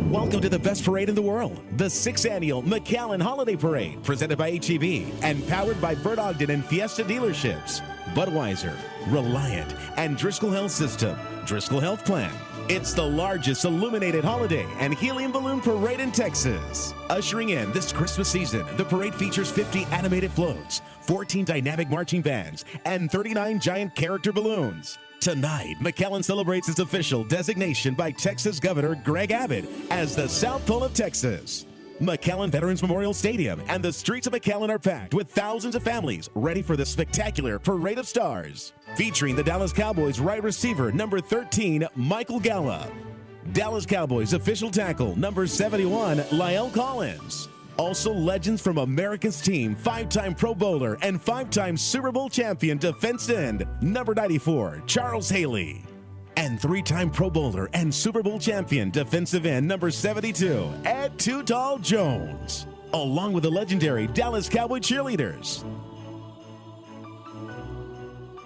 Welcome to the best parade in the world, the 6th Annual McAllen Holiday Parade, presented by HEB and powered by Bert Ogden and Fiesta dealerships, Budweiser, Reliant, and Driscoll Health System, Driscoll Health Plan. It's the largest illuminated holiday and helium balloon parade in Texas. Ushering in this Christmas season, the parade features 50 animated floats, 14 dynamic marching bands, and 39 giant character balloons. Tonight, McAllen celebrates its official designation by Texas Governor Greg Abbott as the South Pole of Texas. McAllen Veterans Memorial Stadium and the streets of McAllen are packed with thousands of families ready for the spectacular Parade of Stars. Featuring the Dallas Cowboys wide receiver number 13, Michael Gallup. Dallas Cowboys official tackle number 71, Lyle Collins. Also legends from America's team, 5-time Pro Bowler and 5-time Super Bowl champion defense end, number 94, Charles Haley. And 3-time Pro Bowler and Super Bowl champion defensive end, number 72, Ed Too Tall Jones. Along with the legendary Dallas Cowboy cheerleaders.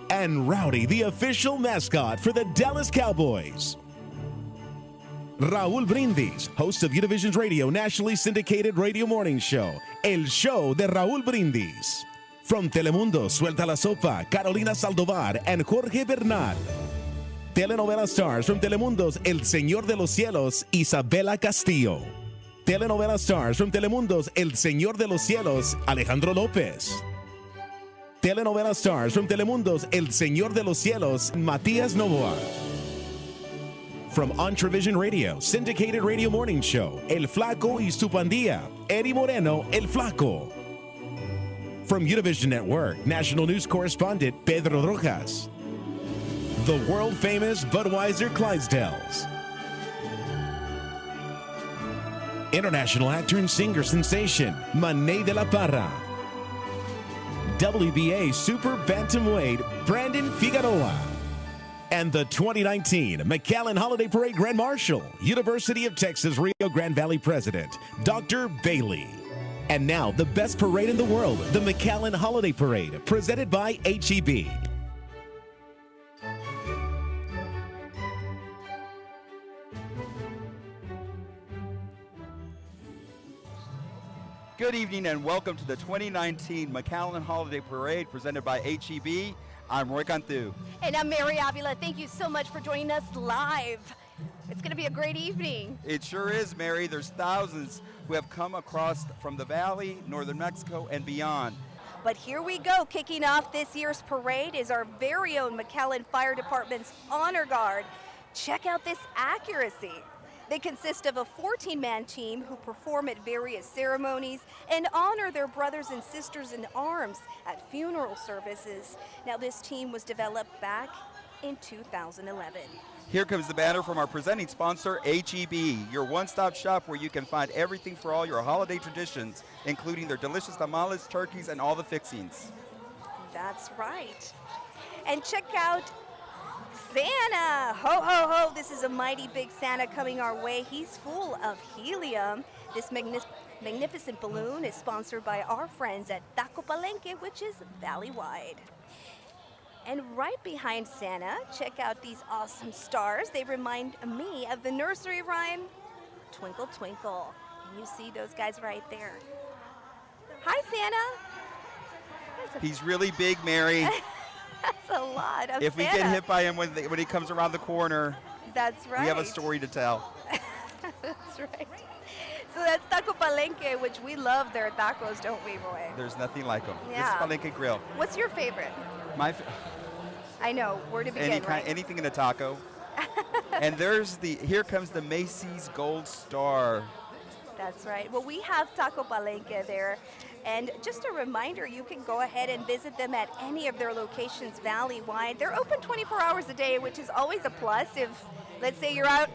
And Rowdy, the official mascot for the Dallas Cowboys. Raúl Brindis, host of Univision's radio nationally syndicated radio morning show, El Show de Raúl Brindis. From Telemundo, Suelta la Sopa, Carolina Saldovar, and Jorge Bernal. Telenovela stars from Telemundo's El Señor de los Cielos, Isabela Castillo. Telenovela stars from Telemundo's El Señor de los Cielos, Alejandro López. Telenovela stars from Telemundo's El Señor de los Cielos, Matías Novoa. From Entrevision Radio, syndicated radio morning show, El Flaco y su pandilla, Eddie Moreno, El Flaco. From Univision Network, national news correspondent Pedro Rojas. The world-famous Budweiser Clydesdales. International actor and singer sensation, Mané de la Parra. WBA Super Bantamweight, Brandon Figueroa. And the 2019 McAllen Holiday Parade Grand Marshal, University of Texas Rio Grande Valley President, Dr. Bailey. And now, the best parade in the world, the McAllen Holiday Parade, presented by HEB. Good evening and welcome to the 2019 McAllen Holiday Parade presented by HEB. I'm Roy Cantu. And I'm Mary Avila. Thank you so much for joining us live. It's going to be a great evening. It sure is, Mary. There's thousands who have come across from the Valley, northern Mexico, and beyond. But here we go. Kicking off this year's parade is our very own McAllen Fire Department's Honor Guard. Check out this accuracy. They consist of a 14-man team who perform at various ceremonies and honor their brothers and sisters in arms at funeral services. Now, this team was developed back in 2011. Here comes the banner from our presenting sponsor, HEB, your one-stop shop where you can find everything for all your holiday traditions, including their delicious tamales, turkeys, and all the fixings. That's right. And check out Santa! Ho, ho, ho! This is a mighty big Santa coming our way. He's full of helium. This magnificent balloon is sponsored by our friends at Taco Palenque, which is valley-wide. And right behind Santa, check out these awesome stars. They remind me of the nursery rhyme, Twinkle, Twinkle. And you see those guys right there. Hi, Santa! He's really big, Mary. That's a lot of If we Santa. get hit by him when he comes around the corner, that's right. we have a story to tell. That's right. So that's Taco Palenque, which we love their tacos, don't we, Roy? There's nothing like them. Yeah. This is Palenque Grill. What's your favorite? I know, where to begin, right? Anything in a taco. And here comes the Macy's Gold Star. That's right. Well, we have Taco Palenque there. And just a reminder, you can go ahead and visit them at any of their locations valley-wide. They're open 24 hours a day, which is always a plus if, let's say, you're out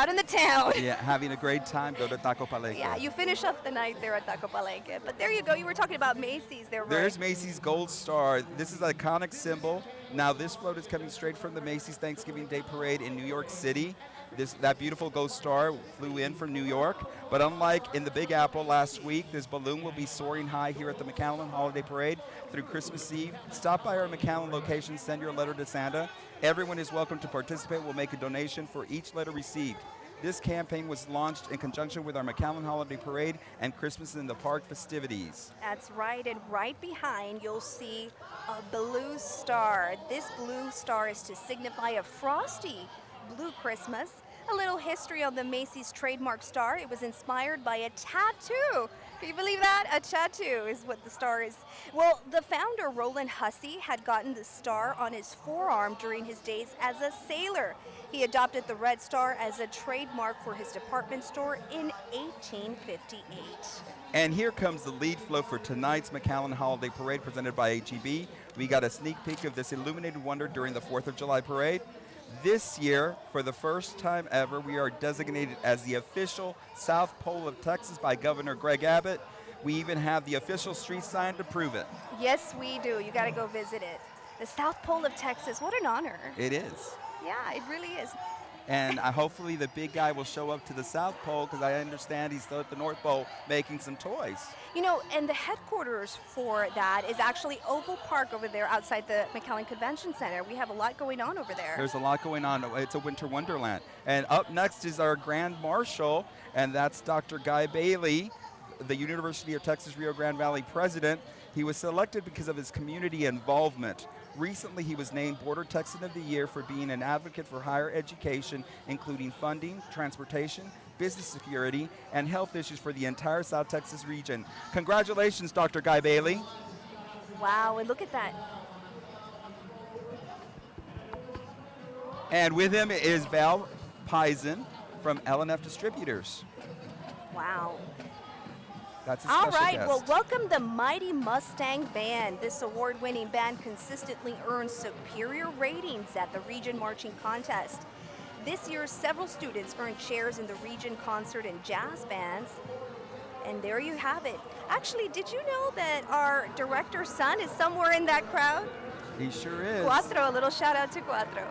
in the town. Yeah, having a great time, go to Taco Palenque. Yeah, you finish up the night there at Taco Palenque. But there you go. You were talking about Macy's there, right? There's Macy's Gold Star. This is an iconic symbol. Now, this float is coming straight from the Macy's Thanksgiving Day Parade in New York City. That beautiful ghost star flew in from New York, but unlike in the Big Apple last week, this balloon will be soaring high here at the McAllen Holiday Parade through Christmas Eve. Stop by our McAllen location, send your letter to Santa. Everyone is welcome to participate. We'll make a donation for each letter received. This campaign was launched in conjunction with our McAllen Holiday Parade and Christmas in the Park festivities. That's right, and right behind you'll see a blue star. This blue star is to signify a frosty blue Christmas. A little history on the Macy's trademark star. It was inspired by a tattoo. Can you believe that? A tattoo is what the star is. Well, the founder, Roland Hussey, had gotten the star on his forearm during his days as a sailor. He adopted the red star as a trademark for his department store in 1858. And here comes the lead float for tonight's McAllen Holiday Parade presented by HEB. We got a sneak peek of this illuminated wonder during the 4th of July parade. This year, for the first time ever, we are designated as the official South Pole of Texas by Governor Greg Abbott. We even have the official street sign to prove it. Yes, we do. You got to go visit it. The South Pole of Texas. What an honor. It is. Yeah, it really is. And hopefully the big guy will show up to the South Pole, because I understand he's still at the North Pole making some toys. You know, and the headquarters for that is actually Oval Park over there outside the McAllen Convention Center. We have a lot going on over there. There's a lot going on. It's a winter wonderland. And up next is our Grand Marshal, and that's Dr. Guy Bailey, the University of Texas Rio Grande Valley president. He was selected because of his community involvement. Recently, he was named Border Texan of the Year for being an advocate for higher education, including funding, transportation, business security, and health issues for the entire South Texas region. Congratulations, Dr. Guy Bailey. Wow, and look at that. And with him is Val Pison from L&F Distributors. Wow. That's a All special right, guest. well, welcome the Mighty Mustang Band. This award-winning band consistently earns superior ratings at the Region Marching Contest. This year, several students earned shares in the Region Concert and Jazz Bands. And there you have it. Actually, did you know that our director's son is somewhere in that crowd? He sure is. Cuatro, a little shout out to Cuatro.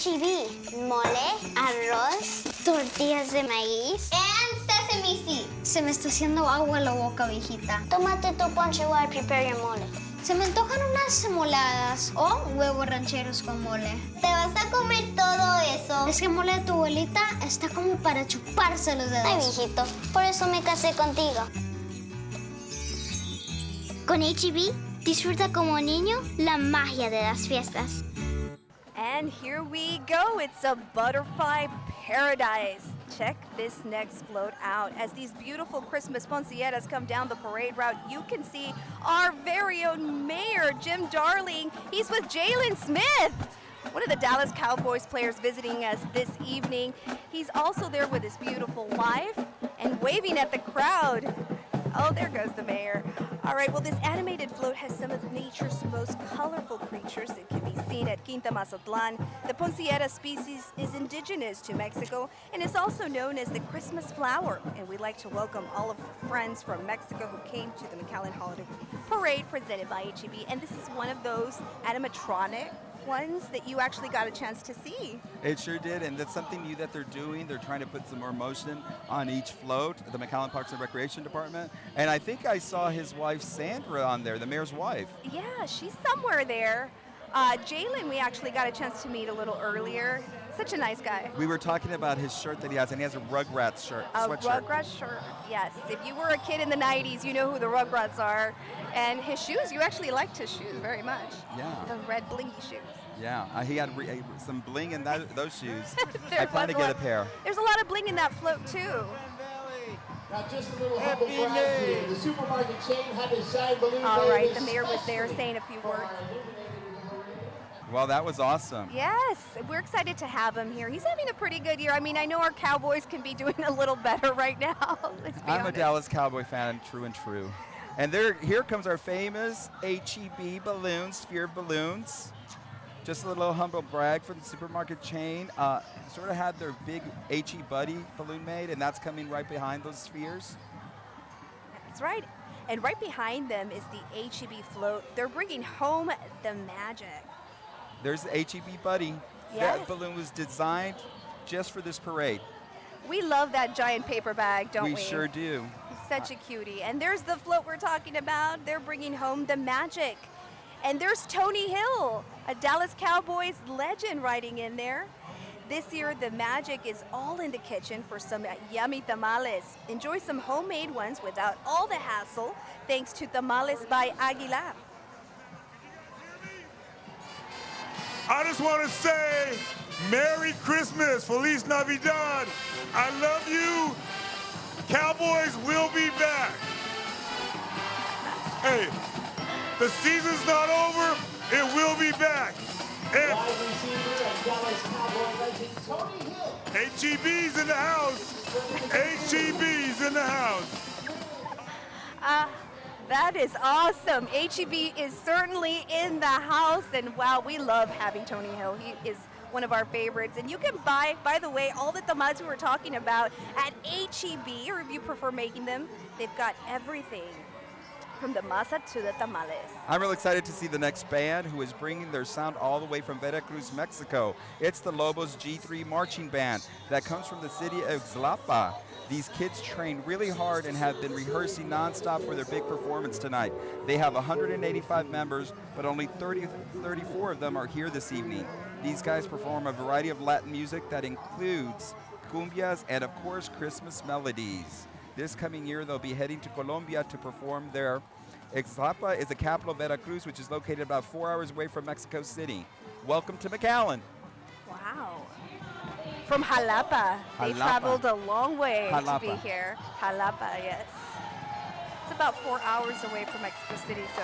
HEB, mole, arroz, tortillas de maíz, and sesame seeds. Se me está haciendo agua la boca, viejita. Tómate tu ponche while I prepare your mole. Se me antojan unas moladas o huevos rancheros con mole. ¿Te vas a comer todo eso? Es que el mole de tu abuelita está como para chuparse los dedos. Ay, viejito, por eso me casé contigo. Con HEB, disfruta como niño la magia de las fiestas. And here we go. It's a butterfly paradise. Check this next float out. As these beautiful Christmas poncilleras come down the parade route, you can see our very own mayor, Jim Darling. He's with Jalen Smith, one of the Dallas Cowboys players visiting us this evening. He's also there with his beautiful wife and waving at the crowd. Oh, there goes the mayor. All right, well, this animated float has some of nature's most colorful creatures that can be seen at Quinta Mazatlan. The poncillera species is indigenous to Mexico and is also known as the Christmas flower. And we'd like to welcome all of our friends from Mexico who came to the McAllen Holiday Parade presented by HEB. And this is one of those animatronic ones that you actually got a chance to see. It sure did, and that's something new that they're doing. They're trying to put some more motion on each float, the McAllen Parks and Recreation Department. And I think I saw his wife, Sandra, on there, the mayor's wife. Yeah, she's somewhere there. Jalen, we actually got a chance to meet a little earlier. Such a nice guy. We were talking about his shirt that he has, and he has a Rugrats shirt, sweatshirt. Rugrats shirt, yes. If you were a kid in the 90s, you know who the Rugrats are. And his shoes, you actually liked his shoes very much. Yeah. The red blingy shoes. Yeah, he had some bling in those shoes. I plan to get a pair. There's a lot of bling in that float, too. Now, just a little humble brag here. The supermarket chain had a shine balloon. All right, the mayor was there saying a few words. Well, that was awesome. Yes, we're excited to have him here. He's having a pretty good year. I mean, I know our Cowboys can be doing a little better right now. Let's be I'm a honest. Dallas Cowboy fan, true and true. And here comes our famous HEB balloons, sphere of balloons. Just a little humble brag for the supermarket chain. Sort of had their big HE Buddy balloon made, and that's coming right behind those spheres. That's right. And right behind them is the HEB float. They're bringing home the magic. There's the HEB Buddy. Yes. That balloon was designed just for this parade. We love that giant paper bag, don't we? We sure do. Such a cutie. And there's the float we're talking about. They're bringing home the magic. And there's Tony Hill, a Dallas Cowboys legend, riding in there. This year, the magic is all in the kitchen for some yummy tamales. Enjoy some homemade ones without all the hassle, thanks to Tamales by Aguilar. I just want to say Merry Christmas, Feliz Navidad. I love you. Cowboys will be back. Hey, the season's not over. It will be back. And Wide receiver and Dallas Cowboy legend Tony Hill. HEB's in the house. HEB's in the house. That is awesome. HEB is certainly in the house, and wow, we love having Tony Hill. He is one of our favorites. And you can buy, by the way, all the tamales we were talking about at HEB, or if you prefer making them, they've got everything from the masa to the tamales. I'm real excited to see the next band who is bringing their sound all the way from Veracruz, Mexico. It's the Lobos G3 Marching Band that comes from the city of Ixtlapa. These kids train really hard and have been rehearsing nonstop for their big performance tonight. They have 185 members, but only 34 of them are here this evening. These guys perform a variety of Latin music that includes cumbias and, of course, Christmas melodies. This coming year, they'll be heading to Colombia to perform there. Ixtlapa is the capital of Veracruz, which is located about 4 hours away from Mexico City. Welcome to McAllen. Wow. From Jalapa. They Jalapa. traveled a long way to Jalapa. be here. Jalapa, yes. It's about 4 hours away from Mexico City, so.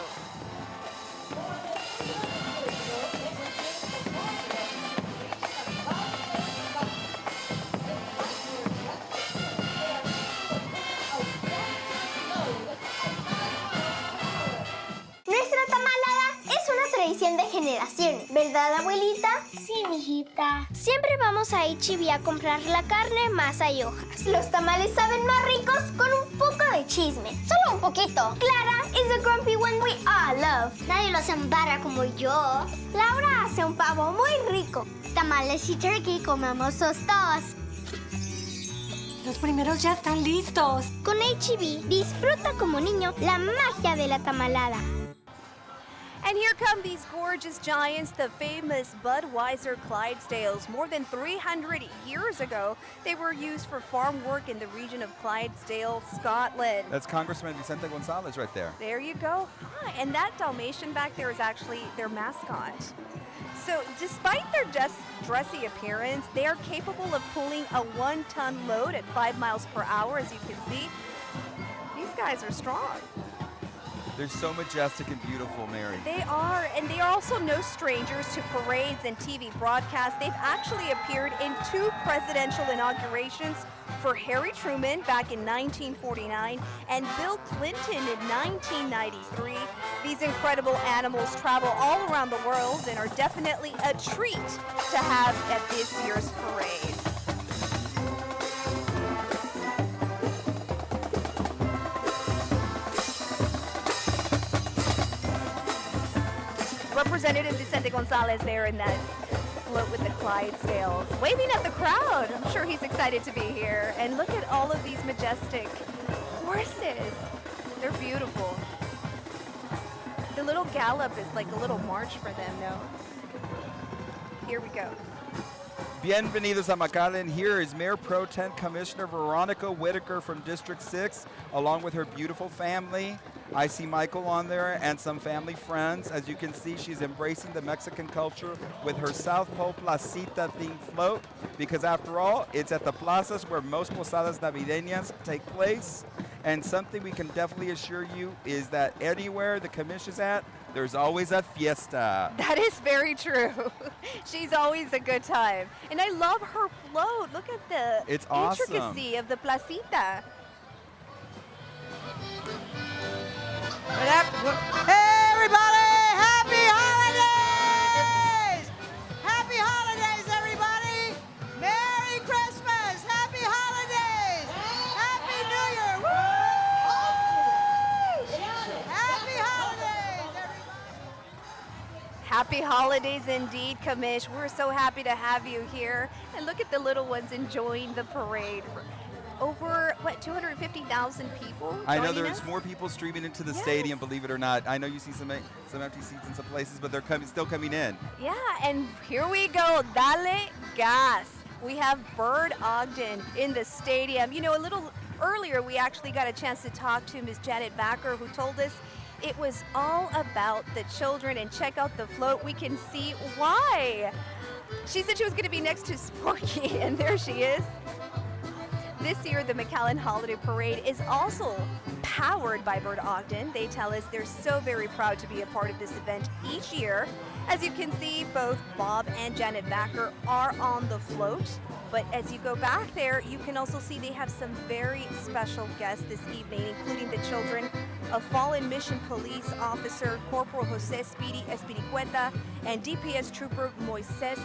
Nuestra tamalada es una tradición de generaciones, ¿verdad, abuelita? Sí, mijita. Siempre vamos a HEB a comprar la carne, masa y hojas. Los tamales saben más ricos con un poco de chisme. Solo un poquito. Clara is a grumpy one we all love. Nadie lo hace en barra como yo. Laura hace un pavo muy rico. Tamales y turkey comemos todos. Los primeros ya están listos. Con HEB, disfruta como niño la magia de la tamalada. And here come these gorgeous giants, the famous Budweiser Clydesdales. More than 300 years ago, they were used for farm work in the region of Clydesdale, Scotland. That's Congressman Vicente Gonzalez right there. There you go. Hi, and that Dalmatian back there is actually their mascot. So despite their just dressy appearance, they are capable of pulling a 1-ton load at 5 miles per hour, as you can see. These guys are strong. They're so majestic and beautiful, Mary. They are, and they are also no strangers to parades and TV broadcasts. They've actually appeared in 2 presidential inaugurations for Harry Truman back in 1949 and Bill Clinton in 1993. These incredible animals travel all around the world and are definitely a treat to have at this year's parade. Representative Vicente Gonzalez there in that float with the Clydesdales, waving at the crowd. I'm sure he's excited to be here. And look at all of these majestic horses. They're beautiful. The little gallop is like a little march for them, no? Here we go. Bienvenidos a McAllen. Here is Mayor Pro Tem Commissioner Veronica Whitaker from District 6, along with her beautiful family. I see Michael on there and some family friends. As you can see, she's embracing the Mexican culture with her South Pole Placita themed float, because after all, it's at the plazas where most posadas navideñas take place. And something we can definitely assure you is that anywhere the commission's at, there's always a fiesta. That is very true. She's always a good time. And I love her float. Look at the It's awesome. intricacy of the placita. Hey everybody! Happy holidays! Happy holidays, everybody! Merry Christmas! Happy holidays! Happy New Year! Woo! Happy holidays, everybody! Happy holidays indeed, Commish. We're so happy to have you here. And look at the little ones enjoying the parade. Over, 250,000 people I know joining there's us? more people streaming into the Yes. stadium, believe it or not. I know you see some empty seats in some places, but they're still coming in. Yeah, and here we go. Dale gas. We have Bird Ogden in the stadium. You know, a little earlier, we actually got a chance to talk to Ms. Janet Backer, who told us it was all about the children, and check out the float. We can see why. She said she was going to be next to Sporky, and there she is. This year, the McAllen Holiday Parade is also powered by Bird Ogden. They tell us they're so very proud to be a part of this event each year. As you can see, both Bob and Janet Backer are on the float. But as you go back there, you can also see they have some very special guests this evening, including the children of fallen Mission Police Officer Corporal Jose Speedy Espiricueta and DPS Trooper Moises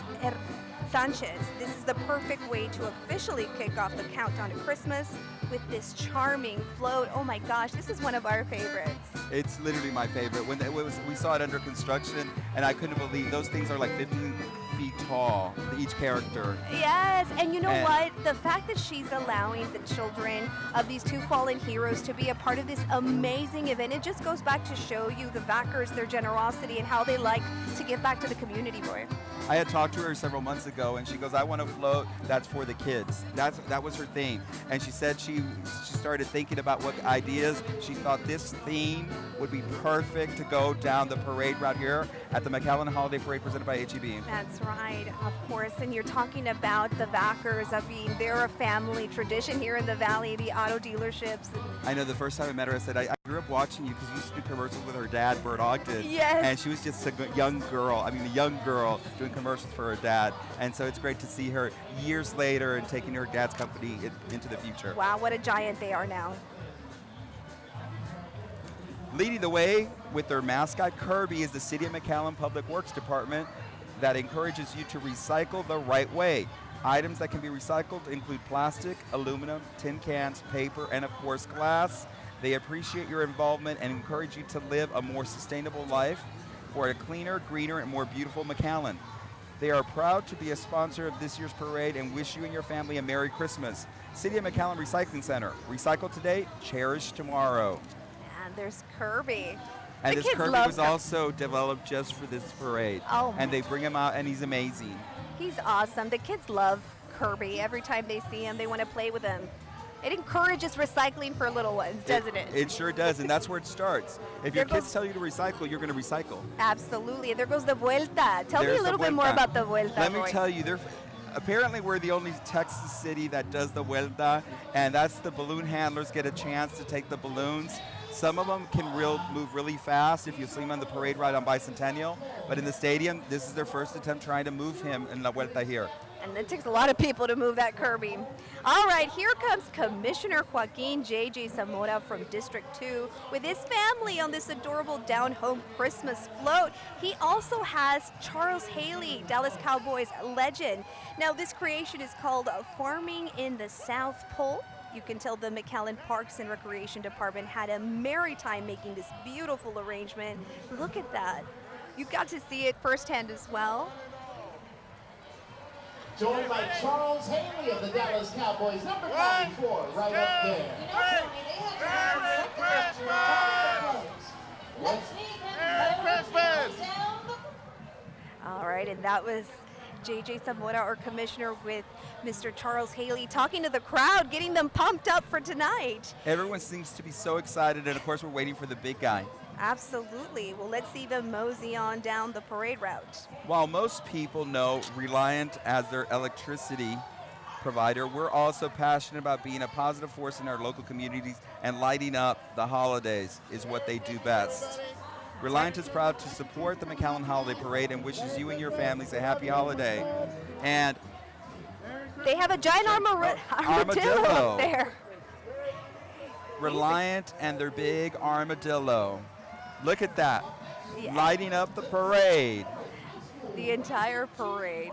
Sanchez. This is the perfect way to officially kick off the countdown to Christmas with this charming float. Oh my gosh, this is one of our favorites. It's literally my favorite. When we saw it under construction, and I couldn't believe those things are like 15 feet tall, each character. Yes, and you know And- what? The fact that she's allowing the children of these two fallen heroes to be a part of this amazing event, it just goes back to show you the backers, their generosity, and how they like to give back to the community, boy. I had talked to her several months ago, and she goes, "I want to float that's for the kids." That was her theme, and she said she started thinking about what ideas she thought this theme would be perfect to go down the parade route here at the McAllen Holiday Parade presented by HEB. That's right, of course. And you're talking about the backers. I mean, they're a family tradition here in the Valley, the auto dealerships. I know the first time I met her, I said, I grew up watching you because you used to do commercials with her dad, Bert Ogden. Yes. And she was just a young girl doing commercials for her dad. And so it's great to see her years later and taking her dad's company into the future. Wow, what a giant they are now. Leading the way with their mascot, Kirby, is the City of McAllen Public Works Department that encourages you to recycle the right way. Items that can be recycled include plastic, aluminum, tin cans, paper, and of course glass. They appreciate your involvement and encourage you to live a more sustainable life for a cleaner, greener, and more beautiful McAllen. They are proud to be a sponsor of this year's parade and wish you and your family a Merry Christmas. City of McAllen Recycling Center. Recycle today, cherish tomorrow. And there's Kirby. And The this kids Kirby love was also developed just for this parade. Oh And my- they bring him out, and he's amazing. He's awesome. The kids love Kirby. Every time they see him, they want to play with him. It encourages recycling for little ones, doesn't it? It sure does, and that's where it starts. If your There goes- kids tell you to recycle, you're going to recycle. Absolutely. There goes the Vuelta. Tell me There's a the little bit more Vuelta. about the Vuelta. Let me Roy. tell you, apparently we're the only Texas city that does the Vuelta, and that's the balloon handlers get a chance to take the balloons. Some of them can move really fast if you see them on the parade ride on Bicentennial, but in the stadium, this is their first attempt trying to move him in La Vuelta here. And it takes a lot of people to move that Kirby. All right, here comes Commissioner Joaquin J.J. Zamora from District 2 with his family on this adorable down-home Christmas float. He also has Charles Haley, Dallas Cowboys legend. Now, this creation is called Farming in the South Pole. You can tell the McAllen Parks and Recreation Department had a merry time making this beautiful arrangement. Look at that. You got to see it firsthand as well. Joined by Charles Haley of the Dallas Cowboys, number 94, right up there. Merry Christmas! Let's Merry Christmas! All right, and that was JJ Zamora, our commissioner, with Mr. Charles Haley, talking to the crowd, getting them pumped up for tonight. Everyone seems to be so excited, and of course we're waiting for the big guy. Absolutely. Well, let's see them mosey on down the parade route. While most people know Reliant as their electricity provider, we're also passionate about being a positive force in our local communities, and lighting up the holidays is what they do best. Reliant is proud to support the McAllen Holiday Parade and wishes you and your families a happy holiday. And they have a giant armadillo up there. Reliant and their big armadillo. Look at that, Yeah. lighting up the parade. The entire parade.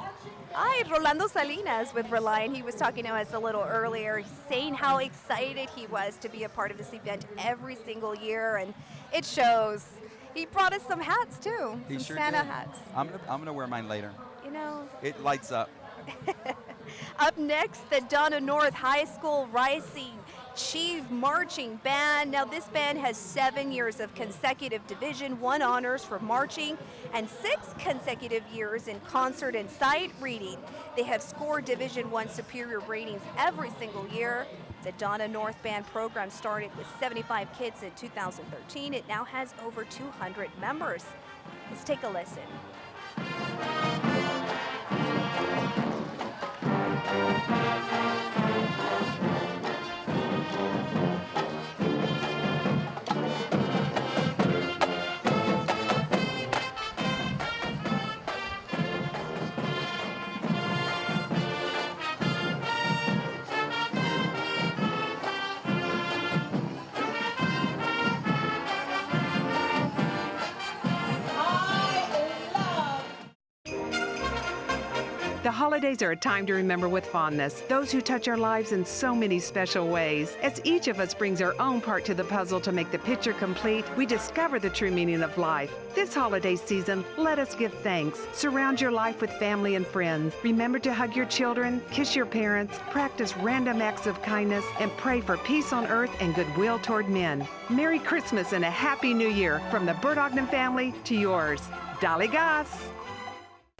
Hi, Rolando Salinas with Reliant. He was talking to us a little earlier, saying how excited he was to be a part of this event every single year, and it shows. He brought us some hats too, He some sure Santa did. hats. I'm gonna wear mine later. You know. It lights up. Up next, the Donna North High School Rising Chief Marching Band. Now, this band has 7 years of consecutive Division I honors for marching and 6 consecutive years in concert and sight reading. They have scored Division I superior ratings every single year. The Donna North Band program started with 75 kids in 2013. It now has over 200 members. Let's take a listen. The holidays are a time to remember with fondness those who touch our lives in so many special ways. As each of us brings our own part to the puzzle to make the picture complete, we discover the true meaning of life. This holiday season, let us give thanks. Surround your life with family and friends. Remember to hug your children, kiss your parents, practice random acts of kindness, and pray for peace on earth and goodwill toward men. Merry Christmas and a Happy New Year from the Bert Ogden family to yours. Dale Gas!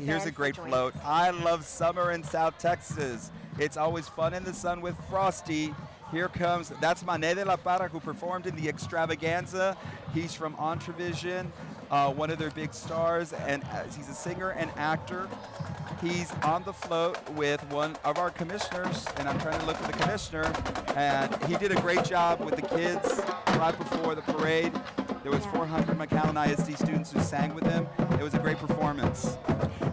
Here's a great float. I love summer in South Texas. It's always fun in the sun with Frosty. Here comes, that's Mané de la Parra, who performed in the extravaganza. He's from Entrevision, one of their big stars, and he's a singer and actor. He's on the float with one of our commissioners, and I'm trying to look for the commissioner, and he did a great job with the kids right before the parade. There was 400 McAllen ISD students who sang with him. It was a great performance.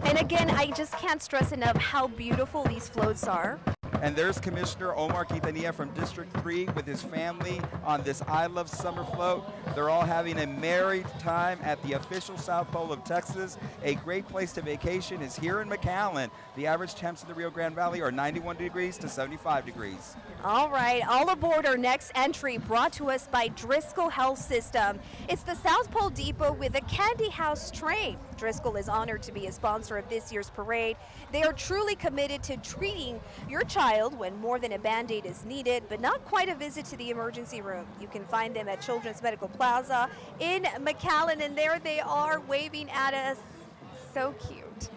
And again, I just can't stress enough how beautiful these floats are. And there's Commissioner Omar Quintanilla from District 3 with his family on this I Love Summer float. They're all having a merry time at the official South Pole of Texas. A great place to vacation is here in McAllen. The average temps in the Rio Grande Valley are 91 degrees to 75 degrees. All right, all aboard our next entry, brought to us by Driscoll Health System. It's the South Pole Depot with a Candy House train. Driscoll is honored to be a sponsor of this year's parade. They are truly committed to treating your child when more than a Band-Aid is needed, but not quite a visit to the emergency room. You can find them at Children's Medical Plaza in McAllen, and there they are waving at us. So cute.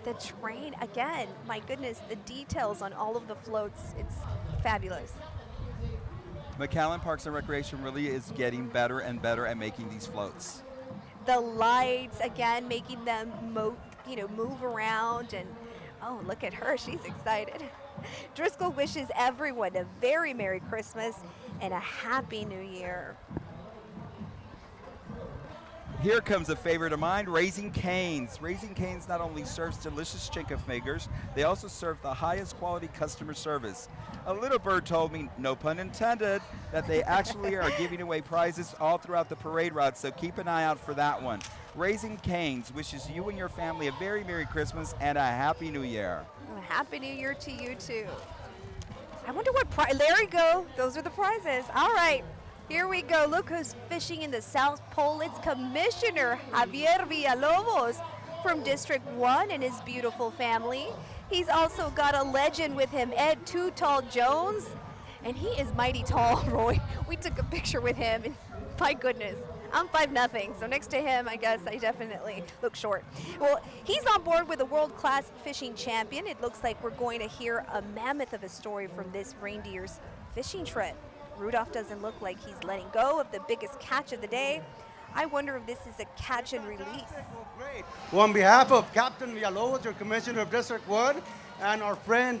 The train, again, my goodness, the details on all of the floats, it's fabulous. McAllen Parks and Recreation really is getting better and better at making these floats. The lights, again, making them move around, and oh, look at her, she's excited. Driscoll wishes everyone a very Merry Christmas and a Happy New Year. Here comes a favorite of mine, Raising Cane's. Raising Cane's not only serves delicious chicken fingers, they also serve the highest quality customer service. A little bird told me, no pun intended, that they actually are giving away prizes all throughout the parade route, so keep an eye out for that one. Raising Cane's wishes you and your family a very Merry Christmas and a Happy New Year. A Happy New Year to you too. I wonder what prize, there we go, those are the prizes. All right. Here we go. Look who's fishing in the South Pole. It's Commissioner Javier Villalobos from District 1 and his beautiful family. He's also got a legend with him, Ed Too Tall Jones, and he is mighty tall, Roy. We took a picture with him, and my goodness, I'm 5'0", so next to him, I guess I definitely look short. Well, he's on board with a world-class fishing champion. It looks like we're going to hear a mammoth of a story from this reindeer's fishing trip. Rudolph doesn't look like he's letting go of the biggest catch of the day. I wonder if this is a catch and release. Great. Well, on behalf of Captain Villalobos, your Commissioner of District 1, and our friend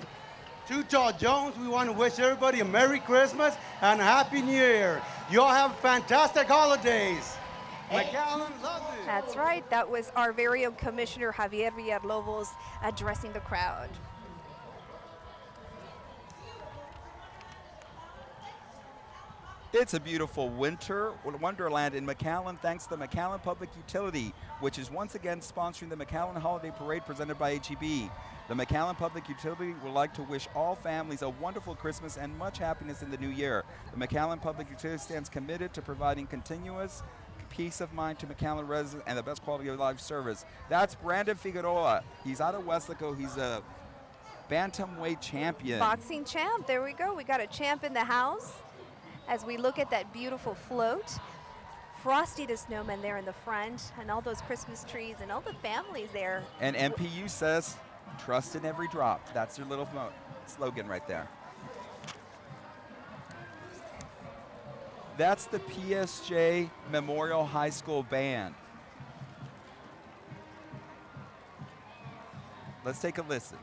Tuchaw Jones, we want to wish everybody a Merry Christmas and a Happy New Year. You all have fantastic holidays. McAllen loves it. That's right. That was our very own Commissioner Javier Villalobos addressing the crowd. It's a beautiful winter wonderland in McAllen thanks to the McAllen Public Utility, which is once again sponsoring the McAllen Holiday Parade presented by HEB. The McAllen Public Utility would like to wish all families a wonderful Christmas and much happiness in the new year. The McAllen Public Utility stands committed to providing continuous peace of mind to McAllen residents and the best quality of life service. That's Brandon Figueroa. He's out of Weslaco. He's a bantamweight champion. Boxing champ. There we go. We got a champ in the house. As we look at that beautiful float, Frosty the Snowman there in the front, and all those Christmas trees and all the families there. And MPU says, trust in every drop. That's their little slogan right there. That's the PSJ Memorial High School Band. Let's take a listen.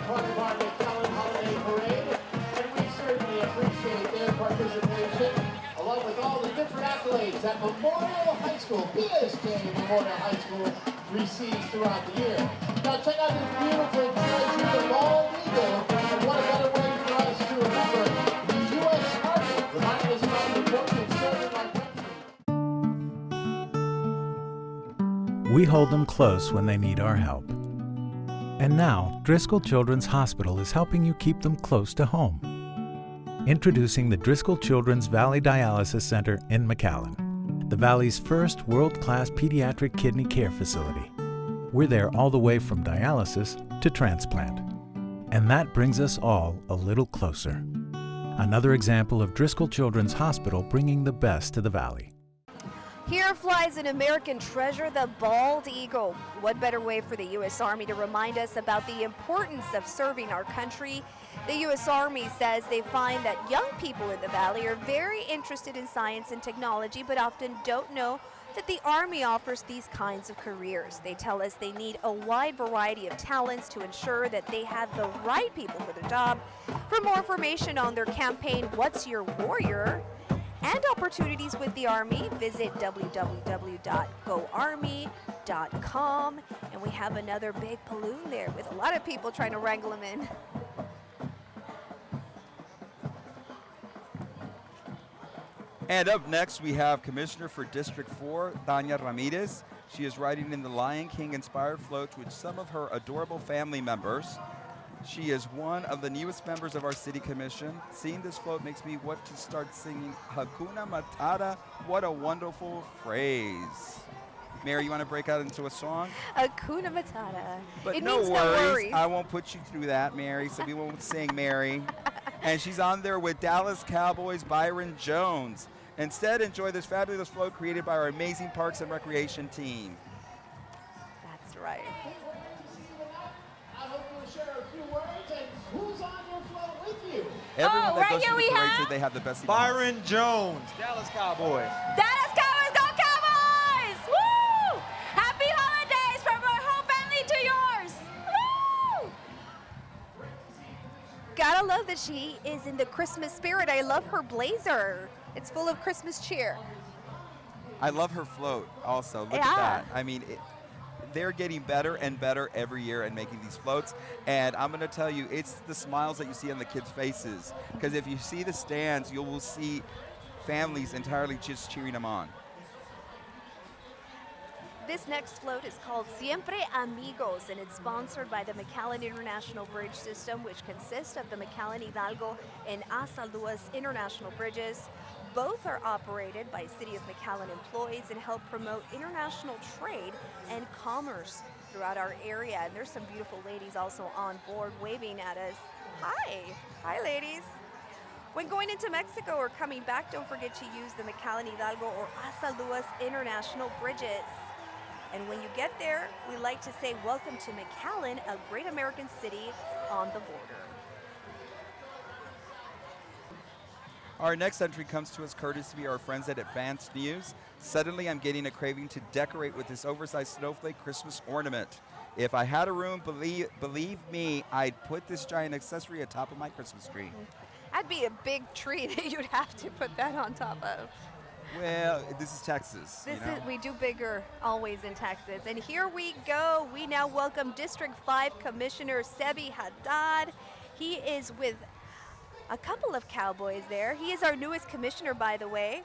Part of our McAllen Holiday Parade, and we certainly appreciate their participation, along with all the different accolades that Memorial High School, PSJ Memorial High School, receives throughout the year. Now check out this beautiful treasure, the bald eagle, and what a better way for us to remember the U.S. Army, reminding us about the importance of serving our country. We hold them close when they need our help. And now, Driscoll Children's Hospital is helping you keep them close to home. Introducing the Driscoll Children's Valley Dialysis Center in McAllen, the Valley's first world-class pediatric kidney care facility. We're there all the way from dialysis to transplant. And that brings us all a little closer. Another example of Driscoll Children's Hospital bringing the best to the Valley. Here flies an American treasure, the bald eagle. What better way for the U.S. Army to remind us about the importance of serving our country? The U.S. Army says they find that young people in the Valley are very interested in science and technology, but often don't know that the Army offers these kinds of careers. They tell us they need a wide variety of talents to ensure that they have the right people for the job. For more information on their campaign, What's Your Warrior? And opportunities with the Army, visit www.goarmy.com. And we have another big balloon there with a lot of people trying to wrangle them in. And up next, we have Commissioner for District 4, Tanya Ramirez. She is riding in the Lion King-inspired floats with some of her adorable family members. She is one of the newest members of our City Commission. Seeing this float makes me want to start singing Hakuna Matata. What a wonderful phrase. Mary, you want to break out into a song? Hakuna Matata. But it no means worries. no worries. I won't put you through that, Mary, so we won't sing Mary. And she's on there with Dallas Cowboys Byron Jones. Instead, enjoy this fabulous float created by our amazing Parks and Recreation team. That's right. Who's on your float with you? Everyone that right goes here to the we parade have said they have the best Byron Jones, Dallas Cowboys. Dallas Cowboys, go Cowboys! Woo! Happy holidays from our whole family to yours! Woo! Gotta love that she is in the Christmas spirit. I love her blazer. It's full of Christmas cheer. I love her float also. Look Yeah. at that. I mean, they're getting better and better every year at making these floats. And I'm going to tell you, it's the smiles that you see on the kids' faces. Because if you see the stands, you will see families entirely just cheering them on. This next float is called Siempre Amigos, and it's sponsored by the McAllen International Bridge System, which consists of the McAllen Hidalgo and Asa Luas International Bridges. Both are operated by City of McAllen employees and help promote international trade and commerce throughout our area. And there's some beautiful ladies also on board waving at us. Hi. Hi, ladies. When going into Mexico or coming back, don't forget to use the McAllen Hidalgo or Asa Luas International Bridges. And when you get there, we like to say, welcome to McAllen, a great American city on the border. Our next entry comes to us courtesy of our friends at Advanced News. Suddenly, I'm getting a craving to decorate with this oversized snowflake Christmas ornament. If I had a room, believe me, I'd put this giant accessory atop of my Christmas tree. That'd be a big tree that you'd have to put that on top of. Well, this is Texas. We do bigger always in Texas. And here we go. We now welcome District 5 Commissioner Sebi Haddad. He is with a couple of cowboys there. He is our newest commissioner, by the way.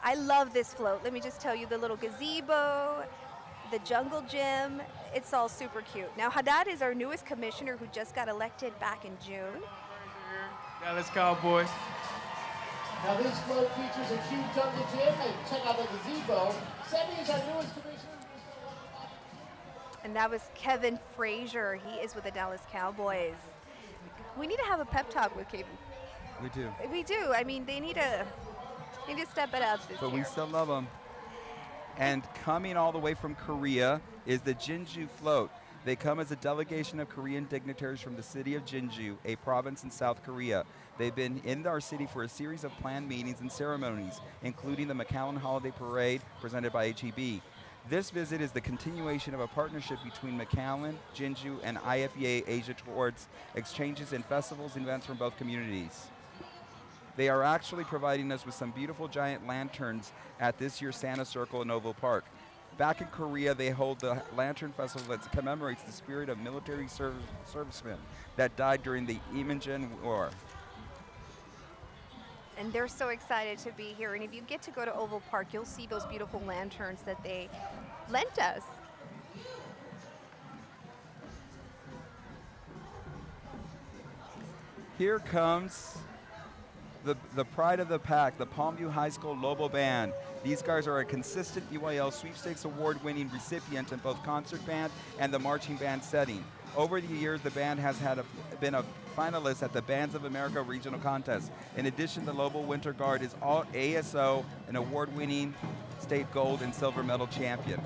I love this float. Let me just tell you, the little gazebo, the jungle gym, it's all super cute. Now, Haddad is our newest commissioner who just got elected back in June. Dallas Cowboys. Now this float features a cute jungle gym, and check out the gazebo. Sebi is our newest commissioner. And that was Kevin Frazier. He is with the Dallas Cowboys. We need to have a pep talk with Kevin. We do. We do. I mean, they need to step it up this But year. we still love them. And coming all the way from Korea is the Jinju float. They come as a delegation of Korean dignitaries from the city of Jinju, a province in South Korea. They've been in our city for a series of planned meetings and ceremonies, including the McAllen Holiday Parade presented by HEB. This visit is the continuation of a partnership between McAllen, Jinju, and IFEA Asia towards exchanges and festivals and events from both communities. They are actually providing us with some beautiful giant lanterns at this year's Santa Circle in Oval Park. Back in Korea, they hold the Lantern Festival that commemorates the spirit of military servicemen that died during the Imingen War. And they're so excited to be here. And if you get to go to Oval Park, you'll see those beautiful lanterns that they lent us. Here comes the pride of the pack, the Palmview High School Lobo Band. These guys are a consistent UIL Sweepstakes Award-winning recipient in both concert band and the marching band setting. Over the years, the band has been a finalist at the Bands of America Regional Contest. In addition, the Lobo Winter Guard is all ASO, an award-winning state gold and silver medal champion.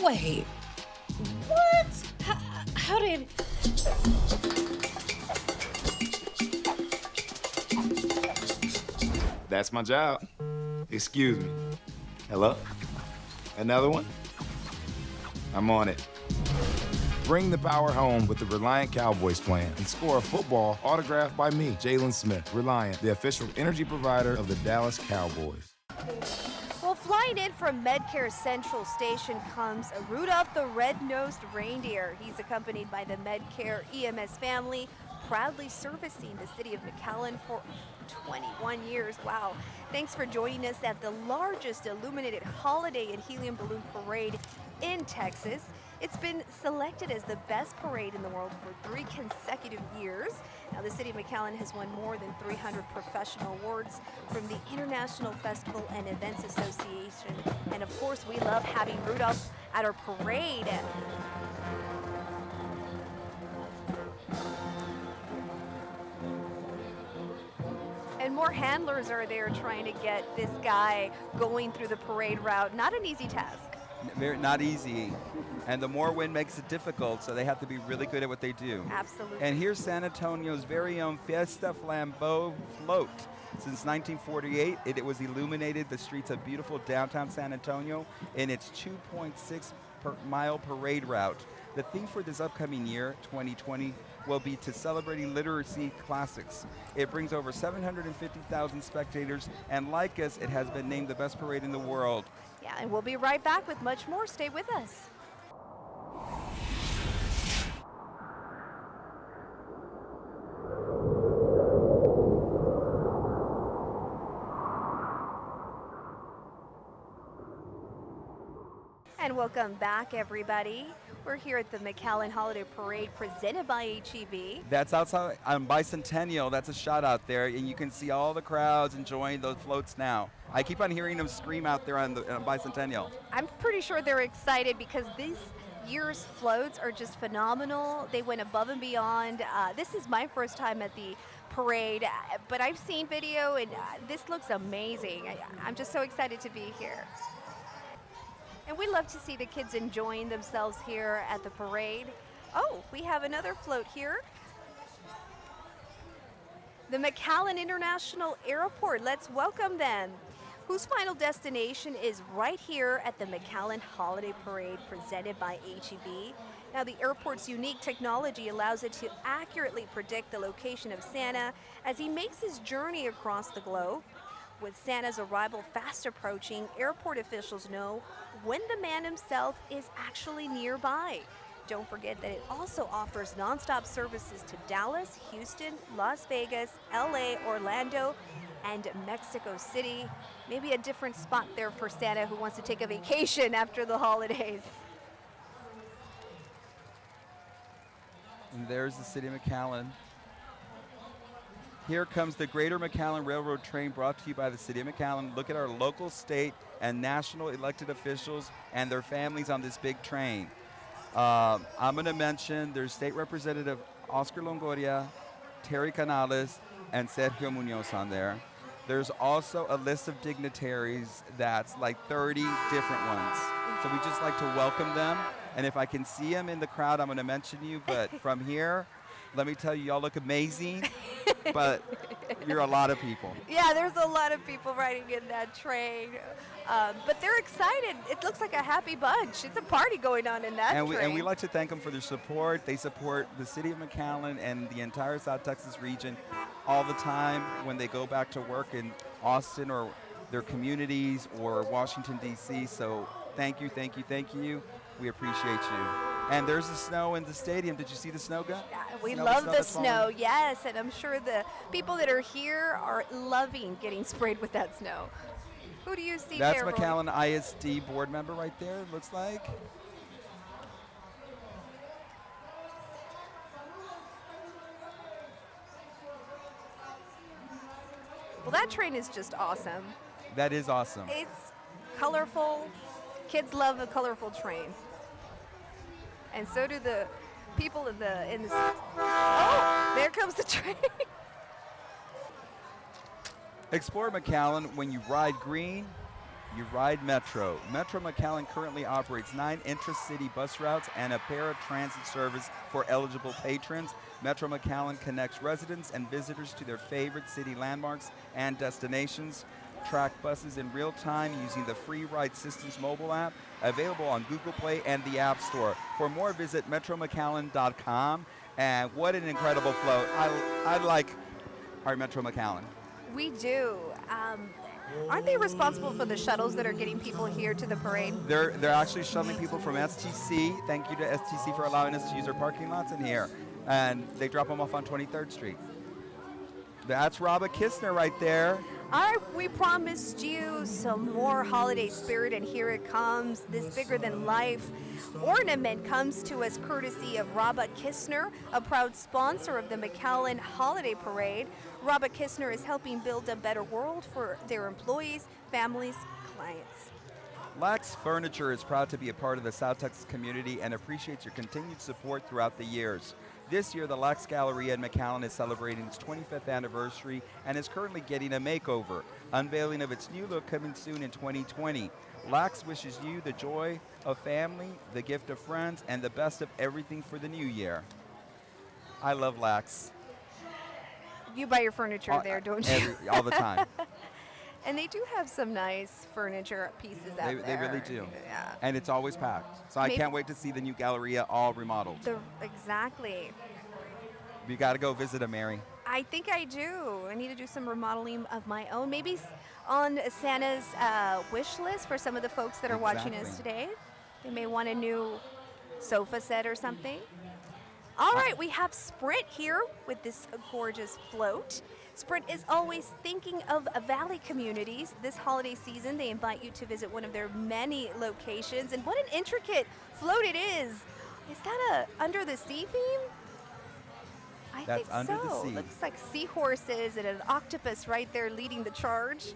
Wait, what? How did... That's my job. Excuse me. Hello? Another one? I'm on it. Bring the power home with the Reliant Cowboys plan and score a football autographed by me, Jalen Smith. Reliant, the official energy provider of the Dallas Cowboys. Well, flying in from Medcare Central Station comes Rudolph the Red-Nosed Reindeer. He's accompanied by the Medcare EMS family, proudly servicing the city of McAllen for 21 years. Wow. Thanks for joining us at the largest illuminated holiday and helium balloon parade in Texas. It's been selected as the best parade in the world for 3 consecutive years. Now, the city of McAllen has won more than 300 professional awards from the International Festival and Events Association. And of course, we love having Rudolph at our parade. And more handlers are there trying to get this guy going through the parade route. Not an easy task. Not easy. And the more wind makes it difficult, so they have to be really good at what they do. Absolutely. And here's San Antonio's very own Fiesta Flambeau float. Since 1948, it was illuminated the streets of beautiful downtown San Antonio in its 2.6-mile parade route. The theme for this upcoming year, 2020, will be to celebrating literacy classics. It brings over 750,000 spectators, and like us, it has been named the best parade in the world. Yeah, and we'll be right back with much more. Stay with us. And welcome back, everybody. We're here at the McAllen Holiday Parade presented by HEB. That's outside on Bicentennial. That's a shot out there, and you can see all the crowds enjoying those floats now. I keep on hearing them scream out there on Bicentennial. I'm pretty sure they're excited because this year's floats are just phenomenal. They went above and beyond. This is my first time at the parade, but I've seen video, and this looks amazing. I'm just so excited to be here. And we love to see the kids enjoying themselves here at the parade. Oh, we have another float here. The McAllen International Airport, let's welcome them. Whose final destination is right here at the McAllen Holiday Parade presented by HEB. Now the airport's unique technology allows it to accurately predict the location of Santa as he makes his journey across the globe. With Santa's arrival fast approaching, airport officials know when the man himself is actually nearby. Don't forget that it also offers nonstop services to Dallas, Houston, Las Vegas, LA, Orlando, and Mexico City. Maybe a different spot there for Santa who wants to take a vacation after the holidays. And there's the city of McAllen. Here comes the Greater McAllen Railroad train brought to you by the city of McAllen. Look at our local, state, and national elected officials and their families on this big train. I'm going to mention there's State Representative Oscar Longoria, Terry Canales, and Sergio Munoz on there. There's also a list of dignitaries that's like 30 different ones. So we just like to welcome them. And if I can see them in the crowd, I'm going to mention you. But from here, let me tell you, y'all look amazing. But you're a lot of people. Yeah, there's a lot of people riding in that train. But they're excited. It looks like a happy bunch. It's a party going on in that train. And we like to thank them for their support. They support the city of McAllen and the entire South Texas region all the time when they go back to work in Austin or their communities or Washington, D.C. So thank you, thank you, thank you. We appreciate you. And there's the snow in the stadium. Did you see the snow, Gun? Yeah, we love the snow, yes. And I'm sure the people that are here are loving getting sprayed with that snow. Who do you see there? That's McAllen ISD board member right there, it looks like. Well, that train is just awesome. That is awesome. It's colorful. Kids love a colorful train. And so do the people in the oh, there comes the train. Explore McAllen. When you ride green, you ride Metro. Metro McAllen currently operates 9 intra-city bus routes and a paratransit service for eligible patrons. Metro McAllen connects residents and visitors to their favorite city landmarks and destinations. Track buses in real time using the free Ride Systems mobile app, available on Google Play and the App Store. For more, visit metromcallen.com. And what an incredible float. I like our Metro McAllen. We do. Aren't they responsible for the shuttles that are getting people here to the parade? They're actually shuttling people from STC. Thank you to STC for allowing us to use their parking lots in here. And they drop them off on 23rd Street. That's Robert Kistner right there. All right, we promised you some more holiday spirit, and here it comes. This bigger-than-life ornament comes to us courtesy of Robert Kistner, a proud sponsor of the McAllen Holiday Parade. Robert Kistner is helping build a better world for their employees, families, clients. Lax Furniture is proud to be a part of the South Texas community and appreciates your continued support throughout the years. This year, the Lax Galleria in McAllen is celebrating its 25th anniversary and is currently getting a makeover. Unveiling of its new look coming soon in 2020. Lax wishes you the joy of family, the gift of friends, and the best of everything for the new year. I love Lax. You buy your furniture there, don't you? All the time. And they do have some nice furniture pieces out there. They really do. Yeah. And it's always packed. So I can't wait to see the new Galleria all remodeled. Exactly. You got to go visit them, Mary. I think I do. I need to do some remodeling of my own. Maybe on Santa's wish list for some of the folks that are watching us today. They may want a new sofa set or something. All right, we have Sprint here with this gorgeous float. Sprint is always thinking of Valley communities. This holiday season, they invite you to visit one of their many locations. And what an intricate float it is. Is that a Under the Sea theme? I That's think Under the so. Sea. Looks like seahorses and an octopus right there leading the charge.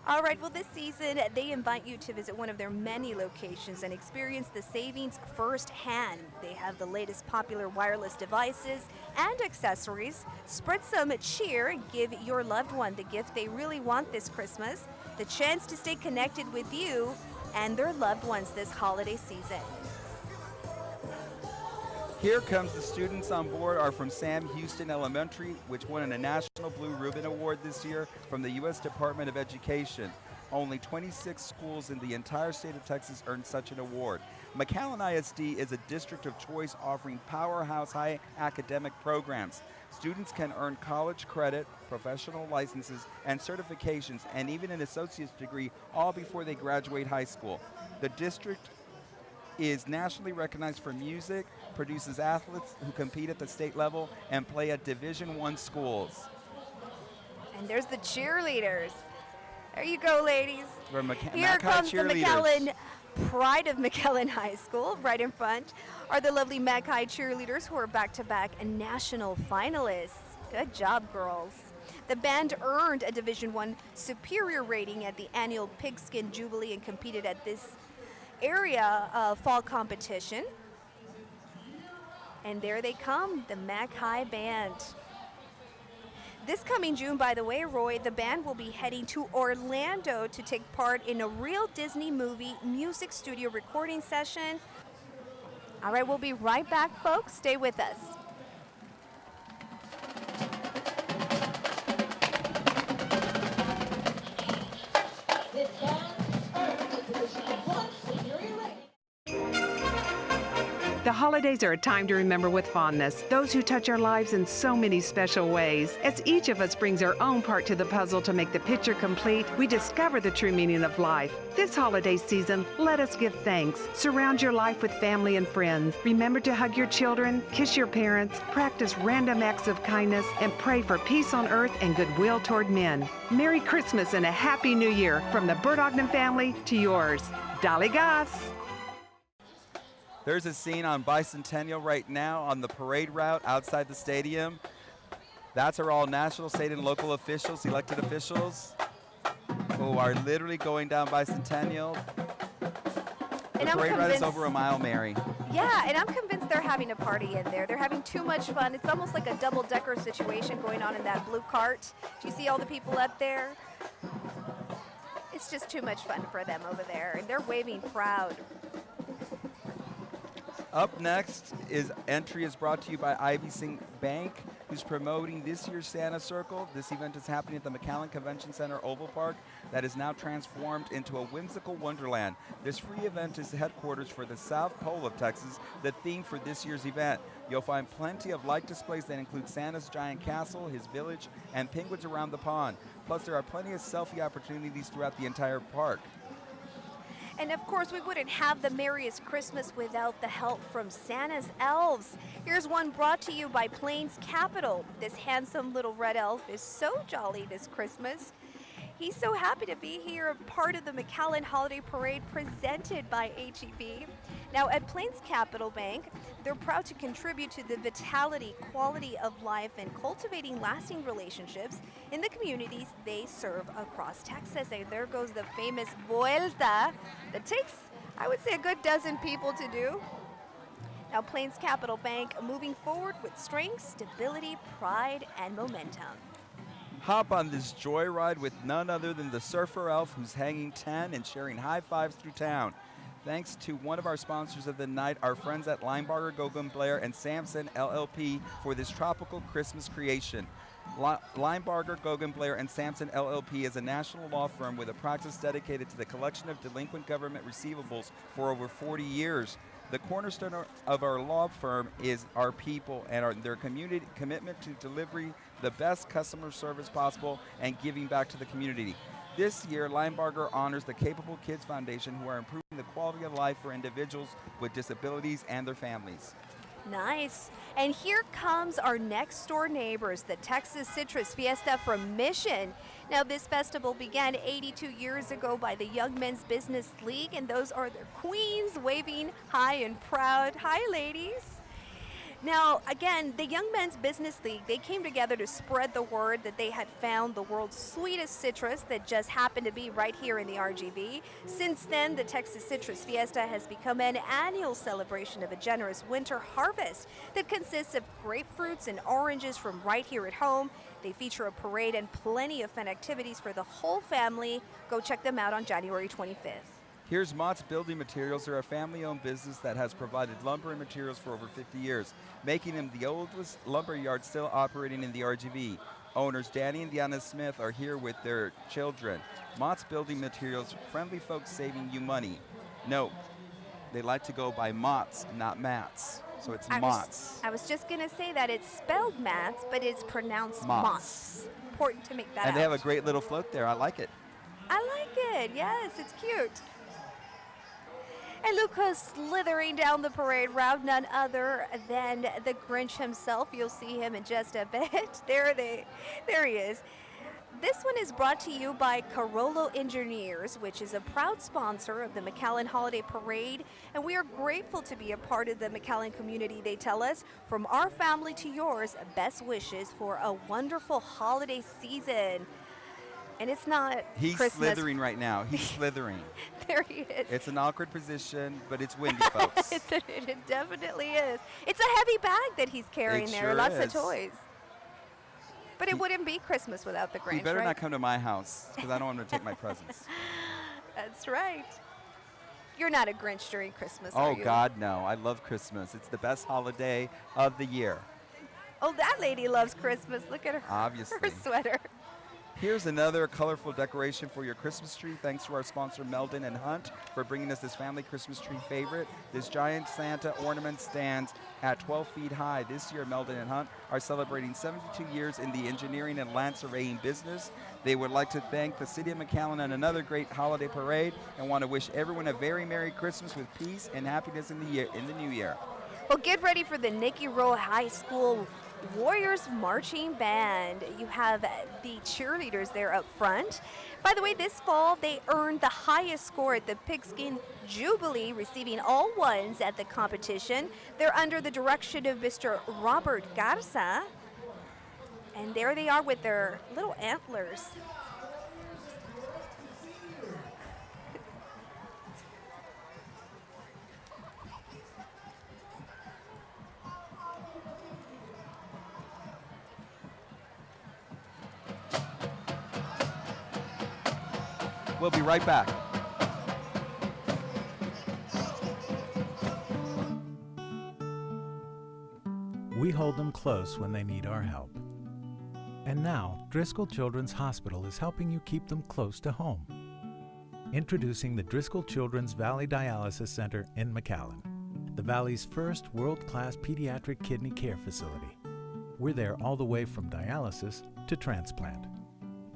All right, well, this season, they invite you to visit one of their many locations and experience the savings firsthand. They have the latest popular wireless devices and accessories. Spread some cheer and give your loved one the gift they really want this Christmas, the chance to stay connected with you and their loved ones this holiday season. Here comes the students on board are from Sam Houston Elementary, which won a National Blue Ribbon Award this year from the U.S. Department of Education. Only 26 schools in the entire state of Texas earned such an award. McAllen ISD is a district of choice offering powerhouse high academic programs. Students can earn college credit, professional licenses, and certifications, and even an associate's degree, all before they graduate high school. The district is nationally recognized for music, produces athletes who compete at the state level, and play at Division I schools. And there's the cheerleaders. There you go, ladies. We're Here comes the McAllen Pride of McAllen High School. Right in front are the lovely Mac High cheerleaders who are back-to-back national finalists. Good job, girls. The band earned a Division I superior rating at the annual Pigskin Jubilee and competed at this area fall competition. And there they come, the Mac High Band. This coming June, by the way, Roy, the band will be heading to Orlando to take part in a real Disney movie music studio recording session. All right, we'll be right back, folks. Stay with us. This band earned a Division I superior rating. The holidays are a time to remember with fondness those who touch our lives in so many special ways. As each of us brings our own part to the puzzle to make the picture complete, we discover the true meaning of life. This holiday season, let us give thanks. Surround your life with family and friends. Remember to hug your children, kiss your parents, practice random acts of kindness, and pray for peace on earth and goodwill toward men. Merry Christmas and a Happy New Year from the Bert Ogden family to yours. Dali Gas! There's a scene on Bicentennial right now on the parade route outside the stadium. That's our all national, state, and local officials, elected officials, who are literally going down Bicentennial. The parade route is over a mile, Mary. Yeah, and I'm convinced they're having a party in there. They're having too much fun. It's almost like a double-decker situation going on in that blue cart. Do you see all the people up there? It's just too much fun for them over there, and they're waving proud. Up next is entry is brought to you by Ivy Singh Bank, who's promoting this year's Santa Circle. This event is happening at the McAllen Convention Center Oval Park that is now transformed into a whimsical wonderland. This free event is the headquarters for the South Pole of Texas, the theme for this year's event. You'll find plenty of light displays that include Santa's giant castle, his village, and penguins around the pond. Plus, there are plenty of selfie opportunities throughout the entire park. And of course, we wouldn't have the merriest Christmas without the help from Santa's elves. Here's one brought to you by Plains Capital. This handsome little red elf is so jolly this Christmas. He's so happy to be here, part of the McAllen Holiday Parade presented by HEB. Now, at Plains Capital Bank, they're proud to contribute to the vitality, quality of life, and cultivating lasting relationships in the communities they serve across Texas. And there goes the famous Vuelta that takes, I would say, a good dozen people to do. Now, Plains Capital Bank moving forward with strength, stability, pride, and momentum. Hop on this joyride with none other than the surfer elf who's hanging 10 and sharing high fives through town. Thanks to one of our sponsors of the night, our friends at Linebarger, Gogan Blair, and Sampson LLP for this tropical Christmas creation. Linebarger, Gogan Blair, and Sampson LLP is a national law firm with a practice dedicated to the collection of delinquent government receivables for over 40 years. The cornerstone of our law firm is our people and their community commitment to delivering the best customer service possible and giving back to the community. This year, Linebarger honors the Capable Kids Foundation, who are improving the quality of life for individuals with disabilities and their families. Nice. And here comes our next door neighbors, the Texas Citrus Fiesta from Mission. Now, this festival began 82 years ago by the Young Men's Business League, and those are their queens waving high and proud. Hi, ladies. Now, again, the Young Men's Business League, they came together to spread the word that they had found the world's sweetest citrus that just happened to be right here in the RGV. Since then, the Texas Citrus Fiesta has become an annual celebration of a generous winter harvest that consists of grapefruits and oranges from right here at home. They feature a parade and plenty of fun activities for the whole family. Go check them out on January 25th. Here's Mott's Building Materials. They're a family-owned business that has provided lumber and materials for over 50 years, making them the oldest lumber yard still operating in the RGV. Owners Danny and Deanna Smith are here with their children. Mott's Building Materials, friendly folks saving you money. No, they like to go by Mott's, not Matt's. So it's Mott's. I was just going to say that it's spelled Matt's, but it's pronounced Mott's. Important to make that out. And they have a great little float there. I like it. I like it. Yes, it's cute. And look who's slithering down the parade route, none other than the Grinch himself. You'll see him in just a bit. There he is. This one is brought to you by Carollo Engineers, which is a proud sponsor of the McAllen Holiday Parade, and we are grateful to be a part of the McAllen community, they tell us. From our family to yours, best wishes for a wonderful holiday season. And it's not He's Christmas. slithering right now. He's slithering. There he is. It's an awkward position, but it's windy, folks. It definitely is. It's a heavy bag that he's carrying there. Sure Lots is. of toys. But it wouldn't be Christmas without the Grinch, He better right? not come to my house, because I don't want him to take my presents. That's right. You're not a Grinch during Christmas, Oh, are you? God, no. I love Christmas. It's the best holiday of the year. Oh, that lady loves Christmas. Look at her, Obviously. her sweater. Here's another colorful decoration for your Christmas tree. Thanks to our sponsor, Meldon and Hunt, for bringing us this family Christmas tree favorite. This giant Santa ornament stands at 12 feet high. This year, Meldon and Hunt are celebrating 72 years in the engineering and land surveying business. They would like to thank the City of McAllen on another great holiday parade and want to wish everyone a very Merry Christmas with peace and happiness in the new year. Well, get ready for the Nicky Rowe High School Warriors Marching Band. You have the cheerleaders there up front. By the way, this fall, they earned the highest score at the Pigskin Jubilee, receiving all ones at the competition. They're under the direction of Mr. Robert Garza. And there they are with their little antlers. We'll be right back. We hold them close when they need our help. And now, Driscoll Children's Hospital is helping you keep them close to home. Introducing the Driscoll Children's Valley Dialysis Center in McAllen, the Valley's first world-class pediatric kidney care facility. We're there all the way from dialysis to transplant.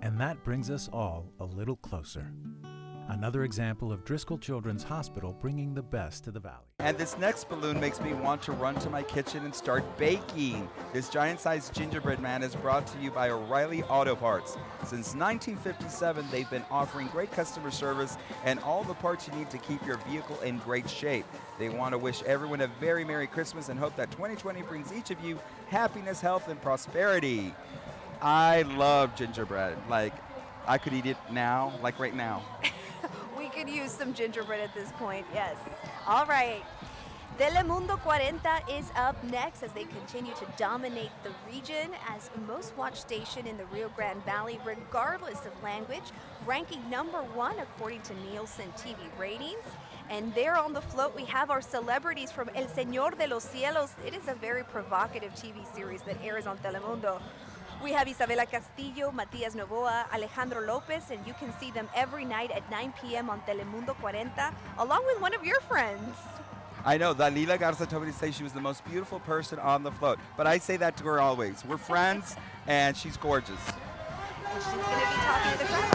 And that brings us all a little closer. Another example of Driscoll Children's Hospital bringing the best to the Valley. And this next balloon makes me want to run to my kitchen and start baking. This giant-sized gingerbread man is brought to you by O'Reilly Auto Parts. Since 1957, they've been offering great customer service and all the parts you need to keep your vehicle in great shape. They want to wish everyone a very Merry Christmas and hope that 2020 brings each of you happiness, health, and prosperity. I love gingerbread. Like, I could eat it now, like right now. We could use some gingerbread at this point, yes. All right. Telemundo 40 is up next as they continue to dominate the region as most watched station in the Rio Grande Valley, regardless of language, ranking #1 according to Nielsen TV ratings. And there on the float, we have our celebrities from El Señor de los Cielos. It is a very provocative TV series that airs on Telemundo. We have Isabela Castillo, Matias Novoa, Alejandro Lopez, and you can see them every night at 9 p.m. on Telemundo 40, along with one of your friends. I know, Dalila Garza told me to say she was the most beautiful person on the float, but I say that to her always. We're friends, and she's gorgeous. And she's going to be talking to the crowd.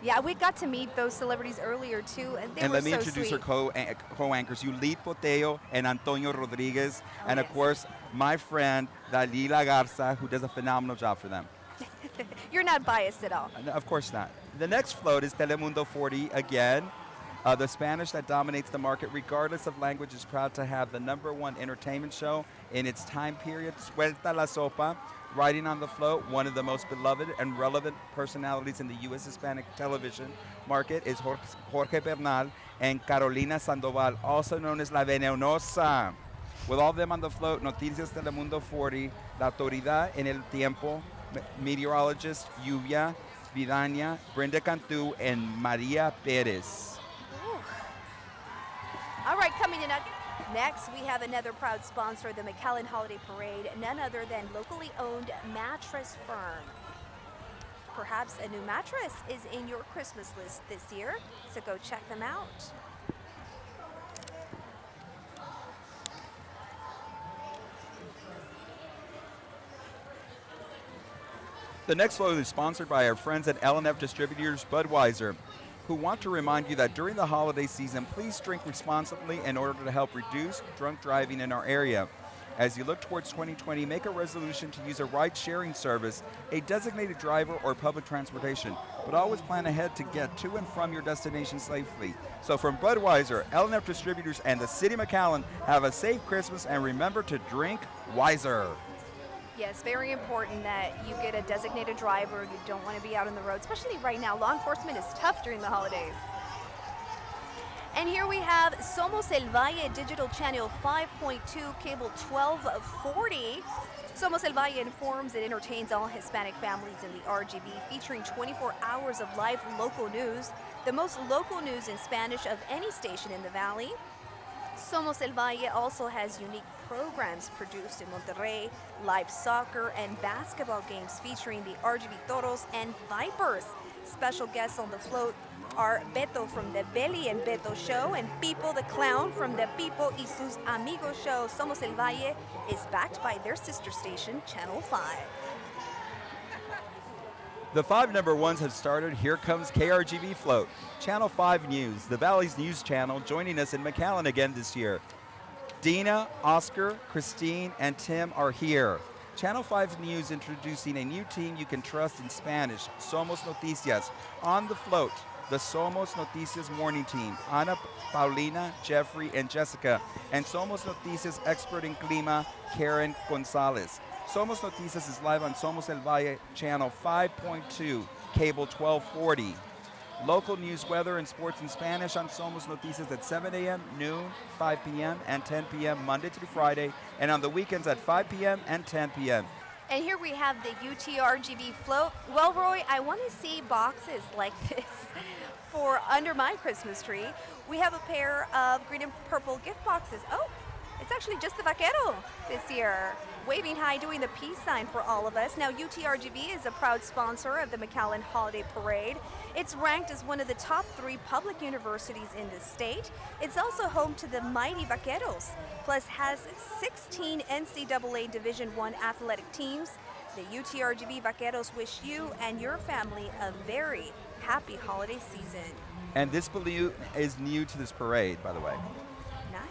Yeah, we got to meet those celebrities earlier too, and they And were let me so introduce sweet. her co-anchors, Yulit Poteo and Antonio Rodriguez, Oh, and of yes. course, my friend Dalila Garza, who does a phenomenal job for them. You're not biased at all. No, of course not. The next float is Telemundo 40 again. The Spanish that dominates the market, regardless of language, is proud to have the #1 entertainment show in its time period, Suelta la Sopa. Riding on the float, one of the most beloved and relevant personalities in the U.S. Hispanic television market is Jorge Bernal and Carolina Sandoval, also known as La Venenosa. With all of them on the float, Noticias Telemundo 40, La Autoridad en el Tiempo, meteorologist Lluvia Vidania, Brenda Cantu, and Maria Perez. All right, coming in next, we have another proud sponsor of the McAllen Holiday Parade, none other than locally owned mattress firm. Perhaps a new mattress is in your Christmas list this year, so go check them out. The next float is sponsored by our friends at L&F Distributors Budweiser, who want to remind you that during the holiday season, please drink responsibly in order to help reduce drunk driving in our area. As you look towards 2020, make a resolution to use a ride-sharing service, a designated driver, or public transportation, but always plan ahead to get to and from your destination safely. So from Budweiser, L&F Distributors, and the City of McAllen, have a safe Christmas and remember to drink wiser. Yes, very important that you get a designated driver. You don't want to be out on the road, especially right now. Law enforcement is tough during the holidays. And here we have Somos El Valle Digital Channel 5.2, Cable 1240. Somos El Valle informs and entertains all Hispanic families in the RGB, featuring 24 hours of live local news, the most local news in Spanish of any station in the Valley. Somos El Valle also has unique programs produced in Monterrey, live soccer and basketball games featuring the RGB Toros and Vipers. Special guests on the float are Beto from the Belly and Beto Show and Pipo the Clown from the Pipo y sus Amigos Show. Somos El Valle is backed by their sister station, Channel 5. The 5 #1s have started. Here comes KRGV Float. Channel 5 News, the Valley's news channel, joining us in McAllen again this year. Dina, Oscar, Christine, and Tim are here. Channel 5 News introducing a new team you can trust in Spanish, Somos Noticias. On the float, the Somos Noticias morning team, Ana, Paulina, Jeffrey, and Jessica, and Somos Noticias expert in Clima, Karen Gonzalez. Somos Noticias is live on Somos El Valle Channel 5.2, Cable 1240. Local news, weather, and sports in Spanish on Somos Noticias at 7 a.m., noon, 5 p.m., and 10 p.m. Monday through Friday, and on the weekends at 5 p.m. and 10 p.m. And here we have the UTRGV float. Well, Roy, I want to see boxes like this for under my Christmas tree. We have a pair of green and purple gift boxes. Oh, it's actually just the Vaquero this year, waving high, doing the peace sign for all of us. Now, UTRGV is a proud sponsor of the McAllen Holiday Parade. It's ranked as one of the top 3 public universities in the state. It's also home to the mighty Vaqueros, plus has 16 NCAA Division I athletic teams. The UTRGV Vaqueros wish you and your family a very happy holiday season. And this balloon is new to this parade, by the way. Nice.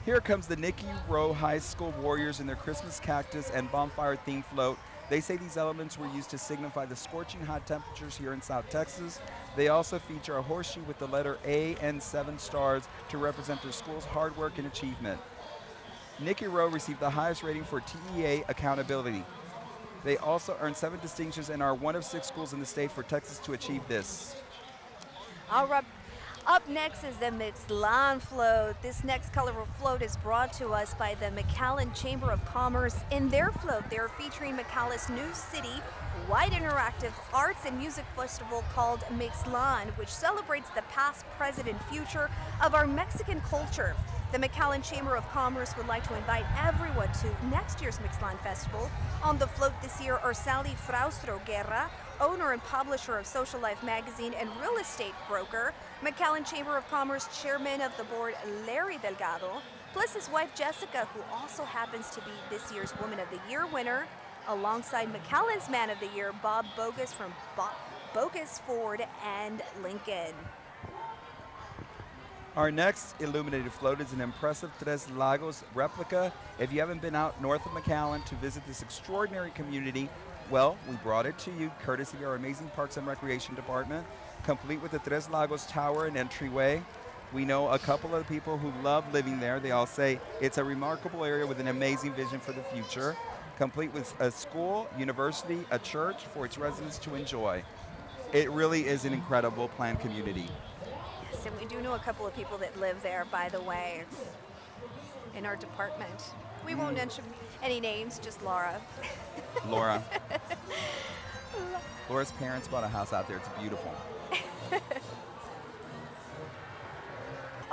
Here comes the Nicky Rowe High School Warriors in their Christmas cactus and bonfire themed float. They say these elements were used to signify the scorching hot temperatures here in South Texas. They also feature a horseshoe with the letter A and 7 stars to represent their school's hard work and achievement. Nicky Rowe received the highest rating for TEA accountability. They also earned 7 distinctions and are one of 6 schools in the state for Texas to achieve this. All right. Up next is the McAllen float. This next colorful float is brought to us by the McAllen Chamber of Commerce. In their float, they're featuring McAllen's new city wide interactive arts and music festival called McAllen, which celebrates the past, present, and future of our Mexican culture. The McAllen Chamber of Commerce would like to invite everyone to next year's McAllen Festival. On the float this year are Sally Fraustro Guerra, owner and publisher of Social Life magazine and real estate broker, McAllen Chamber of Commerce chairman of the board Larry Delgado, plus his wife Jessica, who also happens to be this year's Woman of the Year winner, alongside McAllen's Man of the Year, Bob Bogus from Bogus Ford, and Lincoln. Our next illuminated float is an impressive Tres Lagos replica. If you haven't been out north of McAllen to visit this extraordinary community, well, we brought it to you courtesy of our amazing Parks and Recreation Department, complete with the Tres Lagos Tower and entryway. We know a couple of people who love living there. They all say it's a remarkable area with an amazing vision for the future, complete with a school, university, a church for its residents to enjoy. It really is an incredible planned community. Yes, and we do know a couple of people that live there, by the way, in our department. We won't mention any names, just Laura. Laura. Laura's parents bought a house out there. It's beautiful.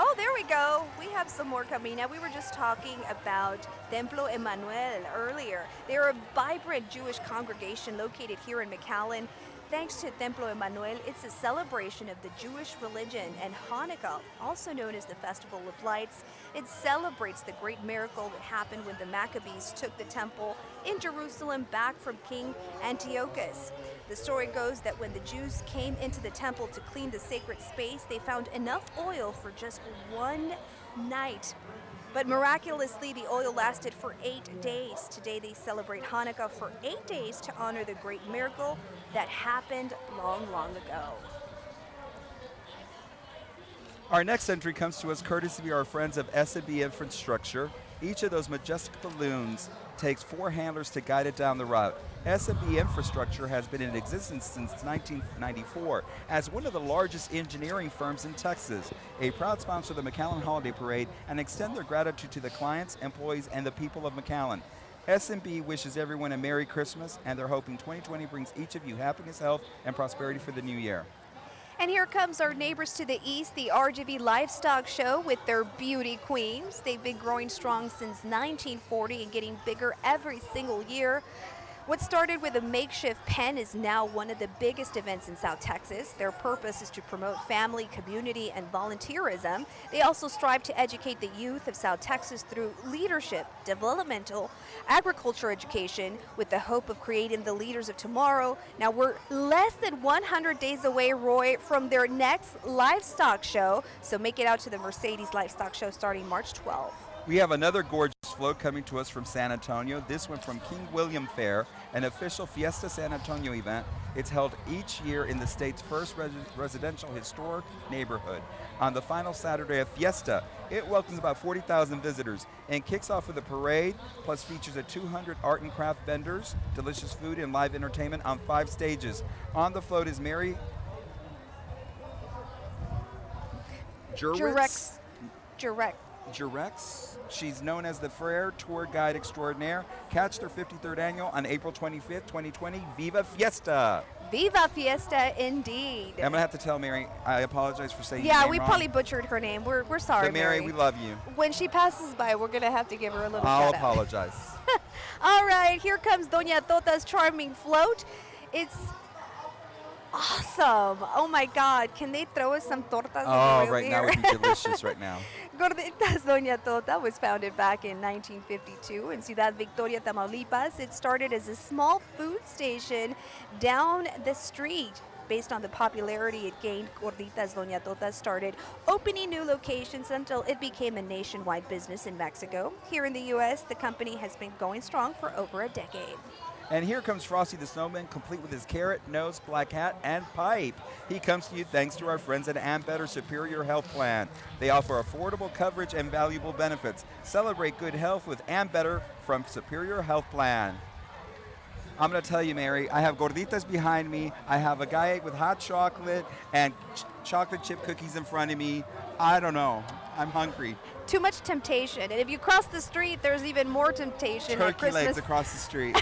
Oh, there we go. We have some more coming. Now, we were just talking about Templo Emmanuel earlier. They're a vibrant Jewish congregation located here in McAllen. Thanks to Templo Emmanuel, it's a celebration of the Jewish religion, and Hanukkah, also known as the Festival of Lights, it celebrates the great miracle that happened when the Maccabees took the temple in Jerusalem back from King Antiochus. The story goes that when the Jews came into the temple to clean the sacred space, they found enough oil for just one night. But miraculously, the oil lasted for 8 days. Today, they celebrate Hanukkah for 8 days to honor the great miracle that happened long, long ago. Our next entry comes to us courtesy of our friends of S&B Infrastructure. Each of those majestic balloons takes 4 handlers to guide it down the route. S&B Infrastructure has been in existence since 1994 as one of the largest engineering firms in Texas, a proud sponsor of the McAllen Holiday Parade, and extend their gratitude to the clients, employees, and the people of McAllen. S&B wishes everyone a Merry Christmas, and they're hoping 2020 brings each of you happiness, health, and prosperity for the new year. And here comes our neighbors to the east, the RGV Livestock Show with their beauty queens. They've been growing strong since 1940 and getting bigger every single year. What started with a makeshift pen is now one of the biggest events in South Texas. Their purpose is to promote family, community, and volunteerism. They also strive to educate the youth of South Texas through leadership, developmental, agriculture education, with the hope of creating the leaders of tomorrow. Now, we're less than 100 days away, Roy, from their next livestock show. So make it out to the Mercedes Livestock Show starting March 12th. We have another gorgeous float coming to us from San Antonio. This one from King William Fair, an official Fiesta San Antonio event. It's held each year in the state's first residential historic neighborhood. On the final Saturday of Fiesta, it welcomes about 40,000 visitors and kicks off with a parade, plus features 200 art and craft vendors, delicious food, and live entertainment on 5 stages. On the float is Mary Jurex. She's known as the Frere Tour Guide Extraordinaire. Catch their 53rd annual on April 25th, 2020. Viva Fiesta! Viva Fiesta, indeed. I'm going to have to tell Mary, I apologize for saying your Yeah, name we wrong. probably butchered her name. We're sorry, But Mary, we love you. When she passes by, we're going to have to give her a little I'll shout out. apologize. All right, here comes Doña Tota's charming float. It's awesome. Oh my God, can they throw us some tortas? Oh, over right here? now would be delicious right now. Gorditas Doña Tota was founded back in 1952 in Ciudad Victoria, Tamaulipas. It started as a small food station down the street. Based on the popularity it gained, Gorditas Doña Tota started opening new locations until it became a nationwide business in Mexico. Here in the U.S., the company has been going strong for over a decade. And here comes Frosty the Snowman, complete with his carrot, nose, black hat, and pipe. He comes to you thanks to our friends at Ambetter Superior Health Plan. They offer affordable coverage and valuable benefits. Celebrate good health with Ambetter from Superior Health Plan. I'm going to tell you, Mary, I have gorditas behind me. I have a guy with hot chocolate and chocolate chip cookies in front of me. I don't know. I'm hungry. Too much temptation. And if you cross the street, there's even more temptation. at Turkey legs Christmas. across the street.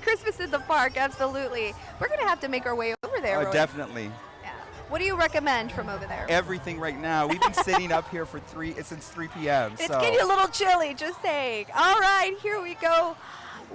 Christmas in the park, absolutely. We're going to have to make our way over there. Oh, Roy. definitely. Yeah. What do you recommend from over there? Everything right now. We've been sitting up here for since 3 p.m. It's so. getting a little chilly, just saying. All right, here we go.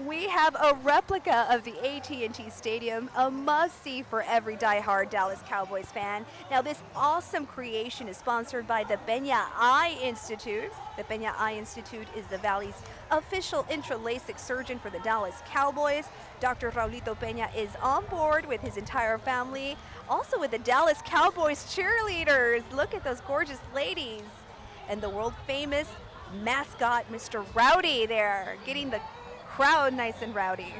We have a replica of the AT&T Stadium, a must-see for every die-hard Dallas Cowboys fan. Now, this awesome creation is sponsored by the Peña Eye Institute. The Peña Eye Institute is the Valley's official intra-LASIK surgeon for the Dallas Cowboys. Dr. Raulito Peña is on board with his entire family, also with the Dallas Cowboys cheerleaders. Look at those gorgeous ladies. And the world-famous mascot, Mr. Rowdy, there, getting the crowd nice and rowdy.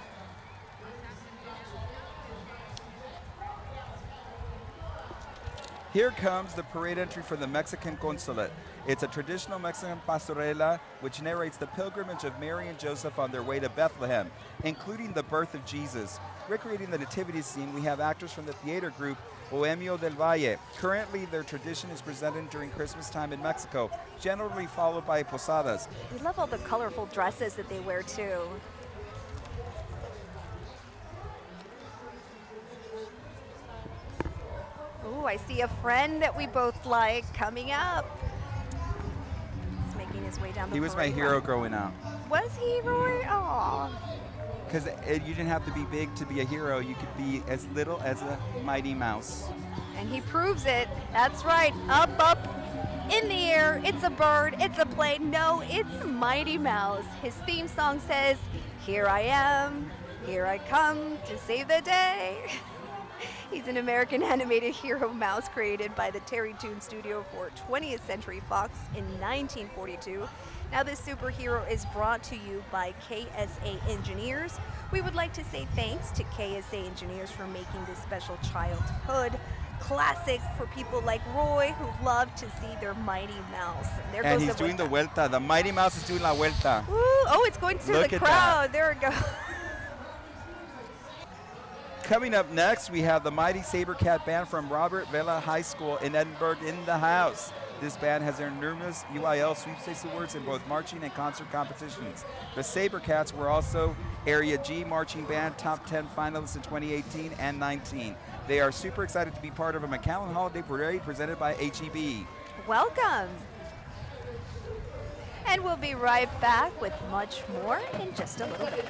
Here comes the parade entry for the Mexican Consulate. It's a traditional Mexican pastorela which narrates the pilgrimage of Mary and Joseph on their way to Bethlehem, including the birth of Jesus. Recreating the nativity scene, we have actors from the theater group Bohemio del Valle. Currently, their tradition is presented during Christmas time in Mexico, generally followed by posadas. We love all the colorful dresses that they wear too. Ooh, I see a friend that we both like coming up. He's making his way down the He was my parade hero line. growing up. Was he, Roy? Aw. Because you didn't have to be big to be a hero. You could be as little as a Mighty Mouse. And he proves it. That's right. Up, up, in the air. It's a bird. It's a plane. No, it's Mighty Mouse. His theme song says, "Here I am. Here I come to save the day." He's an American animated hero mouse created by the Terry Toon Studio for 20th Century Fox in 1942. Now this superhero is brought to you by KSA Engineers. We would like to say thanks to KSA Engineers for making this special childhood classic for people like Roy who love to see their Mighty Mouse. There And goes he's the doing the vuelta. The Mighty Mouse is doing la vuelta. Ooh, oh, it's going to Look the at crowd. There it goes. Coming up next, we have the Mighty Sabercat Band from Robert Vela High School in Edinburgh in the house. This band has earned numerous UIL sweepstakes awards in both marching and concert competitions. The Sabercats were also Area G Marching Band Top 10 finalists in 2018 and 19. They are super excited to be part of a McAllen Holiday Parade presented by HEB. Welcome. And we'll be right back with much more in just a little bit.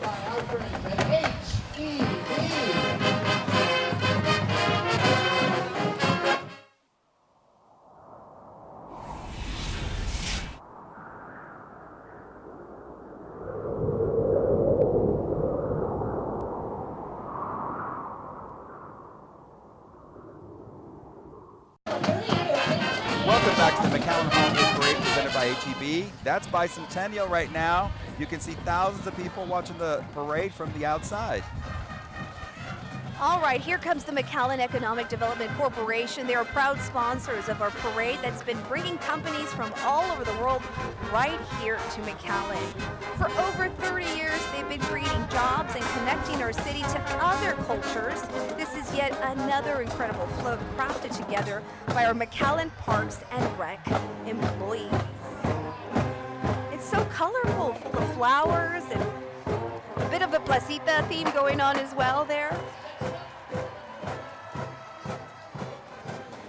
Welcome back to the McAllen Holiday Parade presented by HEB. That's Bicentennial right now. You can see thousands of people watching the parade from the outside. All right, here comes the McAllen Economic Development Corporation. They are proud sponsors of our parade that's been bringing companies from all over the world right here to McAllen. For over 30 years, they've been creating jobs and connecting our city to other cultures. This is yet another incredible float crafted together by our McAllen Parks and Rec employees. It's so colorful, full of flowers and a bit of the placita theme going on as well there.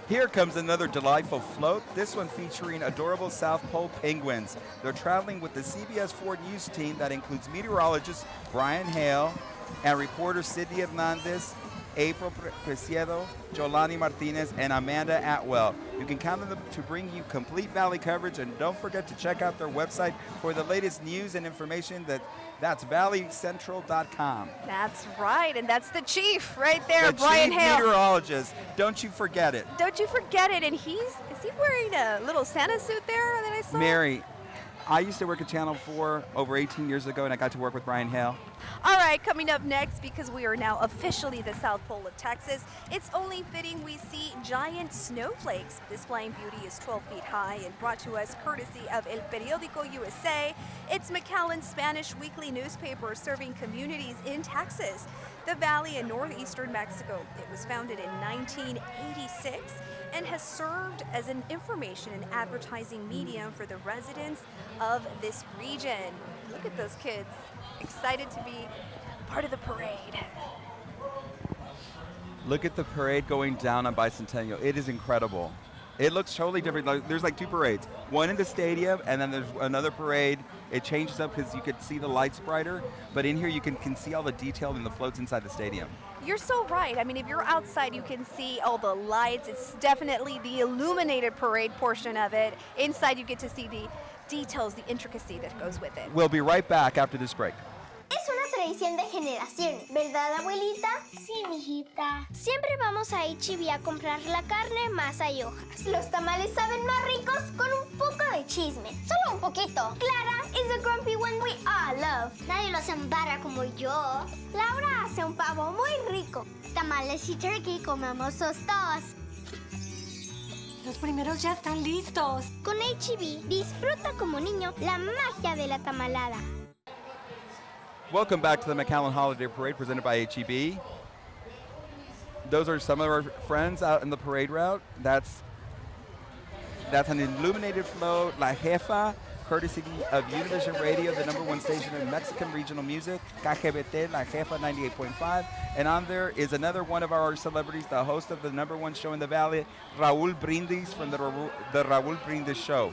Here comes another delightful float, this one featuring adorable South Pole penguins. They're traveling with the CBS 4 News team that includes meteorologist Brian Hale and reporters Sidney Hernandez, April Preciado, Jolani Martinez, and Amanda Atwell. You can count on them to bring you complete Valley coverage, and don't forget to check out their website for the latest news and information. That's valleycentral.com. That's right, and that's the chief right there, The Brian chief Hale. meteorologist. Don't you forget it. Don't you forget it, and is he wearing a little Santa suit there that I saw? Mary, I used to work at Channel 4 over 18 years ago, and I got to work with Brian Hale. All right, coming up next, because we are now officially the South Pole of Texas, it's only fitting we see giant snowflakes. This flying beauty is 12 feet high and brought to us courtesy of El Periódico USA. It's McAllen's Spanish weekly newspaper serving communities in Texas, the Valley, and northeastern Mexico. It was founded in 1986 and has served as an information and advertising medium for the residents of this region. Look at those kids, excited to be part of the parade. Look at the parade going down on Bicentennial. It is incredible. It looks totally different. There's like two parades. One in the stadium, and then there's another parade. It changes up because you could see the lights brighter, but in here you can see all the detail in the floats inside the stadium. You're so right. I mean, if you're outside, you can see all the lights. It's definitely the illuminated parade portion of it. Inside, you get to see the details, the intricacy that goes with it. We'll be right back after this break. Es una tradición de generación, ¿verdad, abuelita? Sí, mijita. Siempre vamos a H-E-B a comprar la carne, masa y hojas. Los tamales saben más ricos con un poco de chisme. Solo un poquito. Clara is a grumpy one we all love. Nadie lo hace en barra como yo. Laura hace un pavo muy rico. Tamales y turkey comemos los dos. Los primeros ya están listos. Con H-E-B, disfruta como niño la magia de la tamalada. Welcome back to the McAllen Holiday Parade presented by H-E-B. Those are some of our friends out in the parade route. That's an illuminated float, La Jefa, courtesy of Univision Radio, the #1 station in Mexican regional music, KGBT, La Jefa 98.5. And on there is another one of our celebrities, the host of the #1 show in the Valley, Raúl Brindis from the Raúl Brindis Show.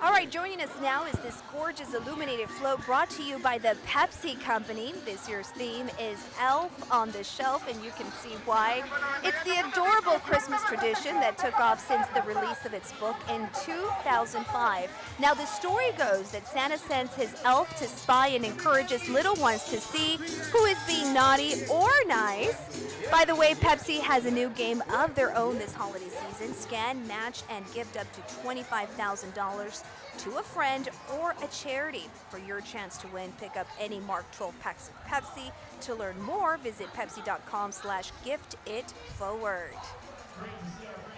All right, joining us now is this gorgeous illuminated float brought to you by the Pepsi Company. This year's theme is Elf on the Shelf, and you can see why. It's the adorable Christmas tradition that took off since the release of its book in 2005. Now, the story goes that Santa sends his elf to spy and encourages little ones to see who is being naughty or nice. By the way, Pepsi has a new game of their own this holiday season. Scan, match, and gift up to $25,000 to a friend or a charity. For your chance to win, pick up any Mark 12 packs of Pepsi. To learn more, visit pepsi.com/giftitforward.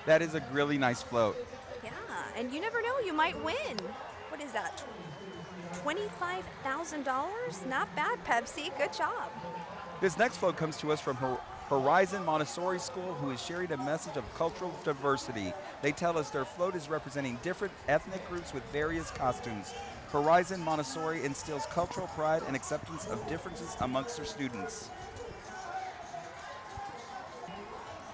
That is a really nice float. Yeah, and you never know, you might win. What is that? $25,000? Not bad, Pepsi. Good job. This next float comes to us from Horizon Montessori School, who is sharing a message of cultural diversity. They tell us their float is representing different ethnic groups with various costumes. Horizon Montessori instills cultural pride and acceptance of differences amongst their students.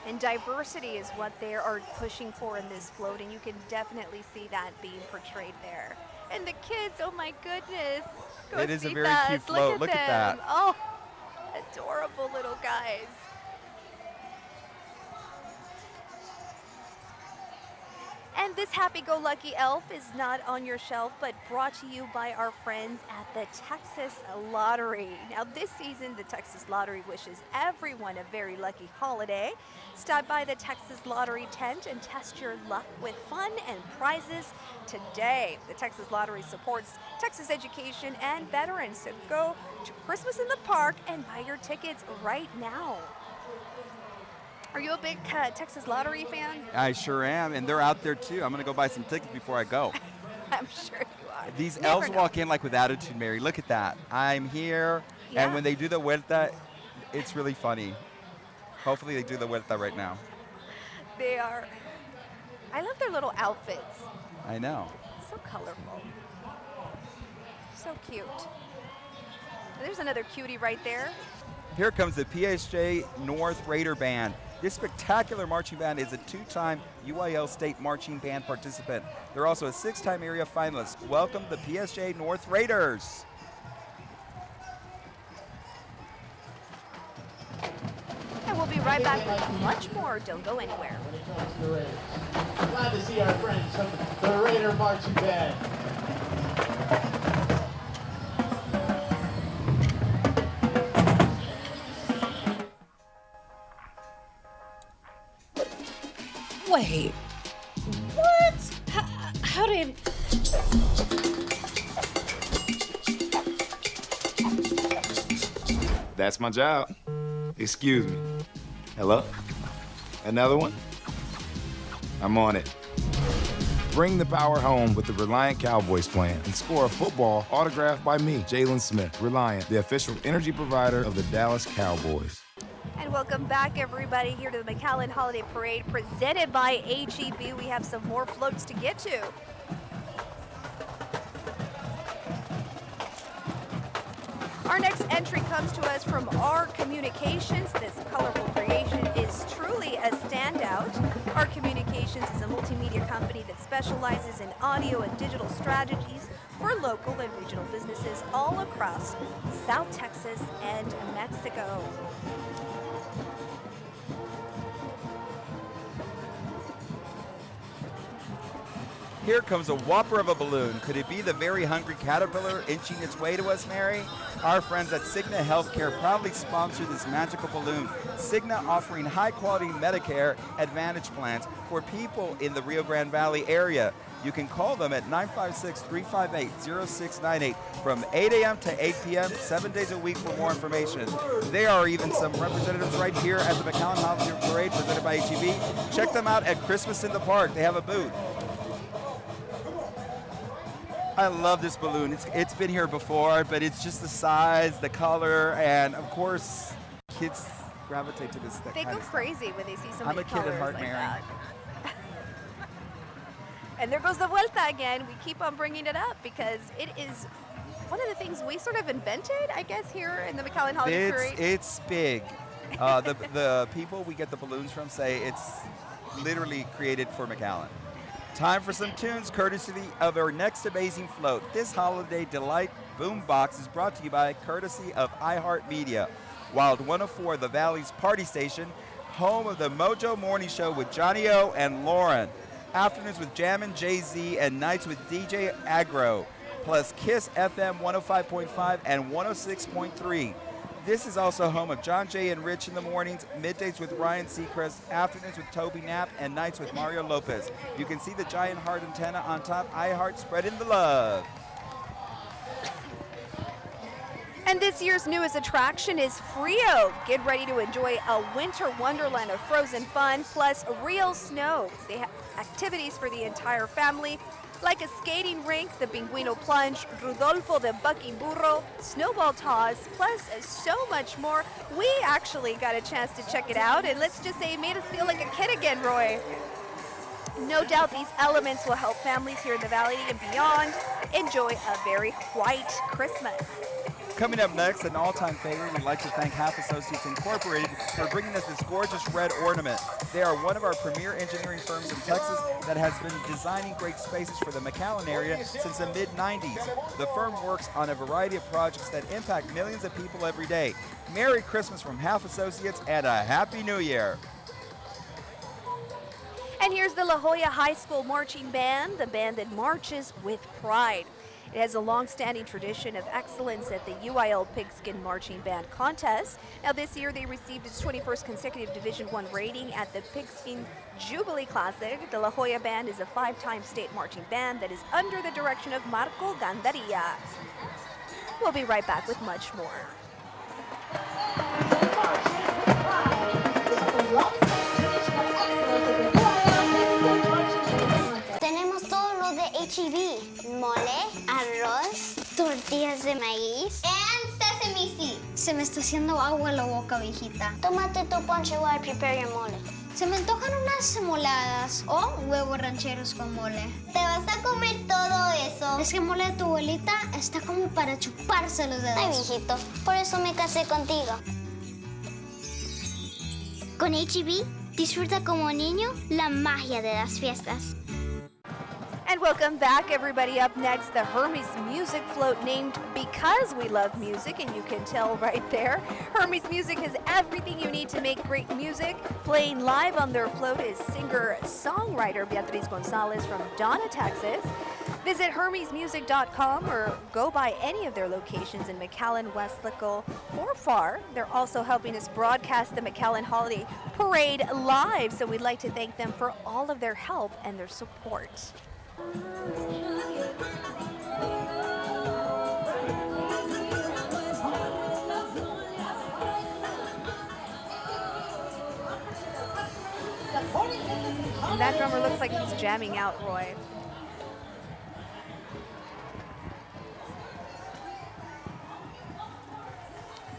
And diversity is what they are pushing for in this float, and you can definitely see that being portrayed there. And the kids, oh my goodness. Go it is a see very us. cute float. Look at them. that. Oh, adorable little guys. And this happy-go-lucky elf is not on your shelf, but brought to you by our friends at the Texas Lottery. Now, this season, the Texas Lottery wishes everyone a very lucky holiday. Stop by the Texas Lottery tent and test your luck with fun and prizes today. The Texas Lottery supports Texas education and veterans, so go to Christmas in the Park and buy your tickets right now. Are you a big Texas Lottery fan? I sure am, and they're out there too. I'm going to go buy some tickets before I go. I'm sure you are. These elves walk in like with attitude, Mary. Look at that. I'm here, and when they do the vuelta, it's really funny. Hopefully they do the vuelta right now. They are. I love their little outfits. I know. So colorful. So cute. There's another cutie right there. Here comes the PSJ North Raider Band. This spectacular marching band is a 2-time UIL State Marching Band participant. They're also a 6-time area finalist. Welcome the PSJ North Raiders. And we'll be right back with much more. Don't go anywhere. When it comes to the Raiders. Glad to see our friends from the Raider Marching Band. Wait, what? How did... That's my job. Excuse me. Hello? Another one? I'm on it. Bring the power home with the Reliant Cowboys plan and score a football autographed by me, Jalen Smith. Reliant, the official energy provider of the Dallas Cowboys. And welcome back, everybody, here to the McAllen Holiday Parade presented by H-E-B. We have some more floats to get to. Our next entry comes to us from R Communications. This colorful green creation is truly a standout. Art Communications is a multimedia company that specializes in audio and digital strategies for local and regional businesses all across South Texas and Mexico. Here comes a whopper of a balloon. Could it be the very hungry caterpillar inching its way to us, Mary? Our friends at Cigna Healthcare proudly sponsor this magical balloon. Cigna offering high-quality Medicare Advantage plans for people in the Rio Grande Valley area. You can call them at 956-358-0698 from 8 a.m. to 8 p.m., 7 days a week for more information. There are even some representatives right here at the McAllen Holiday Parade presented by HEB. Check them out at Christmas in the Park. They have a booth. I love this balloon. It's been here before, but it's just the size, the color, and of course, kids gravitate to this. They go crazy when they see so many I'm a kid at heart, like Mary. that. And there goes the vuelta again. We keep on bringing it up because it is one of the things we sort of invented, I guess, here in the McAllen Holiday Parade. It's big. The people we get the balloons from say it's literally created for McAllen. Time for some tunes courtesy of our next amazing float. This holiday delight boombox is brought to you by courtesy of iHeartMedia. Wild 104, the Valley's party station, home of the Mojo Morning Show with Johnny O and Lauren. Afternoons with Jammin' Jay-Z and nights with DJ Agro, plus Kiss FM 105.5 and 106.3. This is also home of John Jay and Rich in the mornings, middays with Ryan Seacrest, afternoons with Toby Knapp, and nights with Mario Lopez. You can see the giant heart antenna on top. iHeart spreading the love. And this year's newest attraction is Frio. Get ready to enjoy a winter wonderland of frozen fun, plus real snow. They have activities for the entire family, like a skating rink, the Pingüino Plunge, Rudolfo the Bucking Burro, snowball toss, plus so much more. We actually got a chance to check it out, and let's just say it made us feel like a kid again, Roy. No doubt these elements will help families here in the Valley and beyond enjoy a very white Christmas. Coming up next, an all-time favorite, we'd like to thank Half Associates Incorporated for bringing us this gorgeous red ornament. They are one of our premier engineering firms in Texas that has been designing great spaces for the McAllen area since the mid-90s. The firm works on a variety of projects that impact millions of people every day. Merry Christmas from Half Associates and a Happy New Year. And here's the La Jolla High School Marching Band, the band that marches with pride. It has a long-standing tradition of excellence at the UIL Pigskin Marching Band Contest. Now this year they received its 21st consecutive Division I rating at the Pigskin Jubilee Classic. The La Jolla Band is a 5-time state marching band that is under the direction of Marco Gandaria. We'll be right back with much more. Tenemos todo lo de HEB. Mole, arroz, tortillas de maíz, and sesame seeds. Se me está haciendo agua en la boca, viejita. Tómate tu ponche while I prepare your mole. Se me antojan unas moladas o huevos rancheros con mole. ¿Te vas a comer todo eso? Es que el mole de tu abuelita está como para chuparse los dedos. Ay, viejito, por eso me casé contigo. Con HEB, disfruta como niño la magia de las fiestas. And welcome back, everybody. Up next, the Hermes Music Float, named because we love music, and you can tell right there. Hermes Music has everything you need to make great music. Playing live on their float is singer-songwriter Beatriz Gonzalez from Donna, Texas. Visit hermesmusic.com or go by any of their locations in McAllen, Westlaco, or Far. They're also helping us broadcast the McAllen Holiday Parade live, so we'd like to thank them for all of their help and their support. And that drummer looks like he's jamming out, Roy.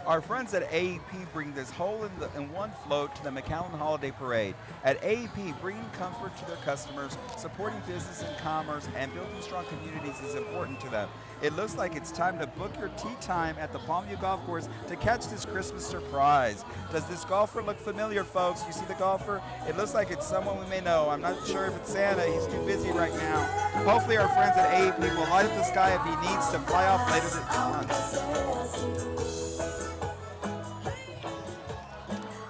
Our friends at AEP bring this whole in one float to the McAllen Holiday Parade. At AEP, bringing comfort to their customers, supporting business and commerce, and building strong communities is important to them. It looks like it's time to book your tea time at the Palmview Golf Course to catch this Christmas surprise. Does this golfer look familiar, folks? You see the golfer? It looks like it's someone we may know. I'm not sure if it's Santa. He's too busy right now. Hopefully our friends at AEP will light up the sky if he needs to fly off later this month.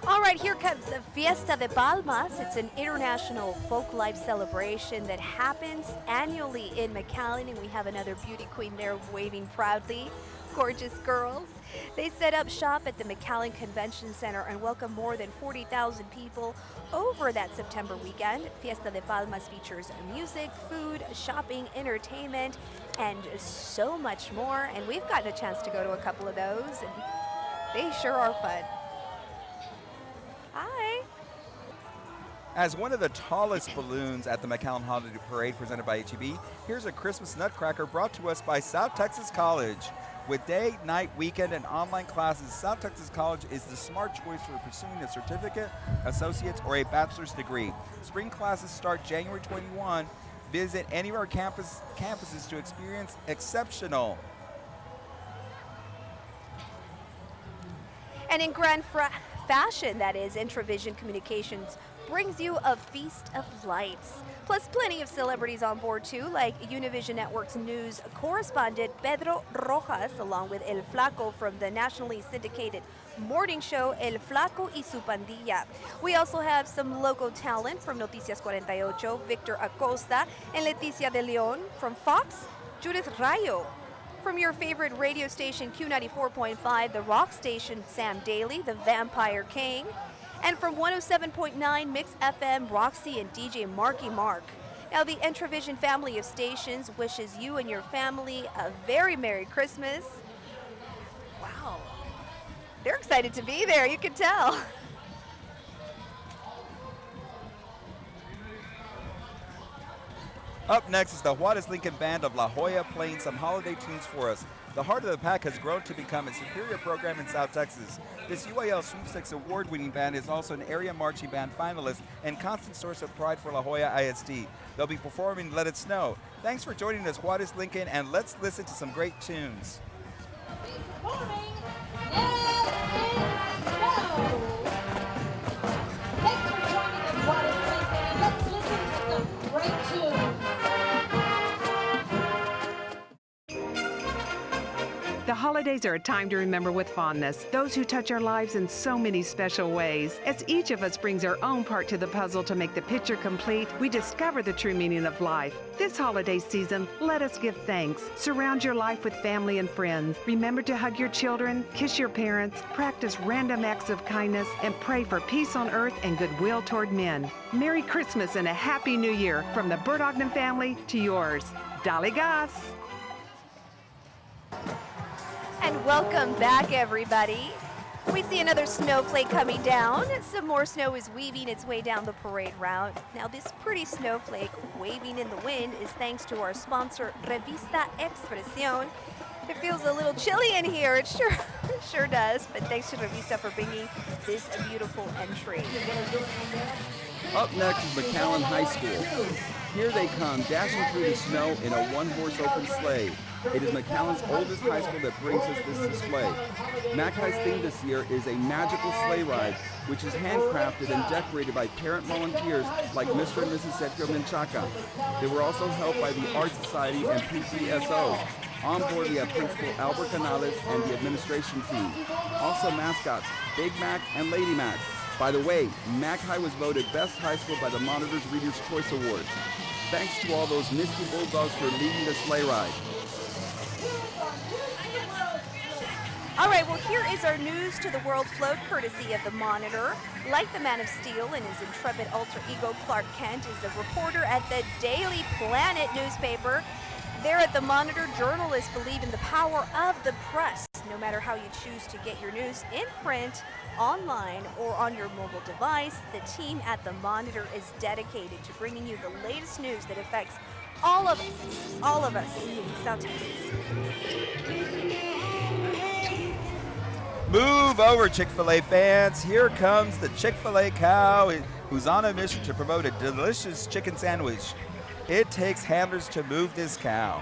All right, here comes the Fiesta de Palmas. It's an international folk life celebration that happens annually in McAllen, and we have another beauty queen there waving proudly. Gorgeous girls. They set up shop at the McAllen Convention Center and welcome more than 40,000 people over that September weekend. Fiesta de Palmas features music, food, shopping, entertainment, and so much more. And we've gotten a chance to go to a couple of those, and they sure are fun. Hi. As one of the tallest balloons at the McAllen Holiday Parade presented by HEB, here's a Christmas nutcracker brought to us by South Texas College. With day, night, weekend, and online classes, South Texas College is the smart choice for pursuing a certificate, associate's, or a bachelor's degree. Spring classes start January 21. Visit any of our campuses to experience exceptional. And in grand fashion, that is, Intravision Communications brings you a feast of lights. Plus plenty of celebrities on board too, like Univision Network's news correspondent Pedro Rojas, along with El Flaco from the nationally syndicated morning show El Flaco y su Pandilla. We also have some local talent from Noticias 48, Victor Acosta and Leticia de Leon. From Fox, Judith Rayo. From your favorite radio station Q94.5, the rock station Sam Daly, the Vampire King. And from 107.9 Mix FM, Roxy and DJ Marky Mark. Now the Intravision family of stations wishes you and your family a very Merry Christmas. Wow, they're excited to be there, you can tell. Up next is the Juarez Lincoln Band of La Jolla playing some holiday tunes for us. The Heart of the Pack has grown to become a superior program in South Texas. This UAL Sweepstakes award-winning band is also an area marching band finalist and constant source of pride for La Jolla ISD. They'll be performing Let It Snow. Thanks for joining us, Juarez Lincoln, and let's listen to some great tunes. Performing Let It Snow. Thanks for joining us, Juarez Lincoln, and let's listen to some great tunes. The holidays are a time to remember with fondness those who touch our lives in so many special ways. As each of us brings our own part to the puzzle to make the picture complete, we discover the true meaning of life. This holiday season, let us give thanks. Surround your life with family and friends. Remember to hug your children, kiss your parents, practice random acts of kindness, and pray for peace on earth and goodwill toward men. Merry Christmas and a Happy New Year from the Bert Ogden family to yours. Dale gas! And welcome back, everybody. We see another snowflake coming down. Some more snow is weaving its way down the parade route. Now, this pretty snowflake waving in the wind is thanks to our sponsor, Revista Expresión. It feels a little chilly in here. It sure does. But thanks to Revista for bringing this beautiful entry. Up next is McAllen High School. Here they come, dashing through the snow in a one-horse open sleigh. It is McAllen's oldest high school that brings us this display. Mac High's theme this year is a magical sleigh ride, which is handcrafted and decorated by parent volunteers like Mr. and Mrs. Sergio Menchaca. They were also helped by the Art Society and PCSO. On board, we have Principal Albert Canales and the administration team. Also mascots, Big Mac and Lady Mac. By the way, Mac High was voted Best High School by the Monitor's Reader's Choice Award. Thanks to all those Misty Bulldogs for leading the sleigh ride. All right, well, here is our news to the world float, courtesy of the Monitor. Like the Man of Steel and his intrepid alter ego, Clark Kent is a reporter at the Daily Planet newspaper. There at the Monitor, journalists believe in the power of the press. No matter how you choose to get your news in print, online, or on your mobile device, the team at the Monitor is dedicated to bringing you the latest news that affects all of us in South Texas. Move over, Chick-fil-A fans. Here comes the Chick-fil-A cow who's on a mission to promote a delicious chicken sandwich. It takes handlers to move this cow.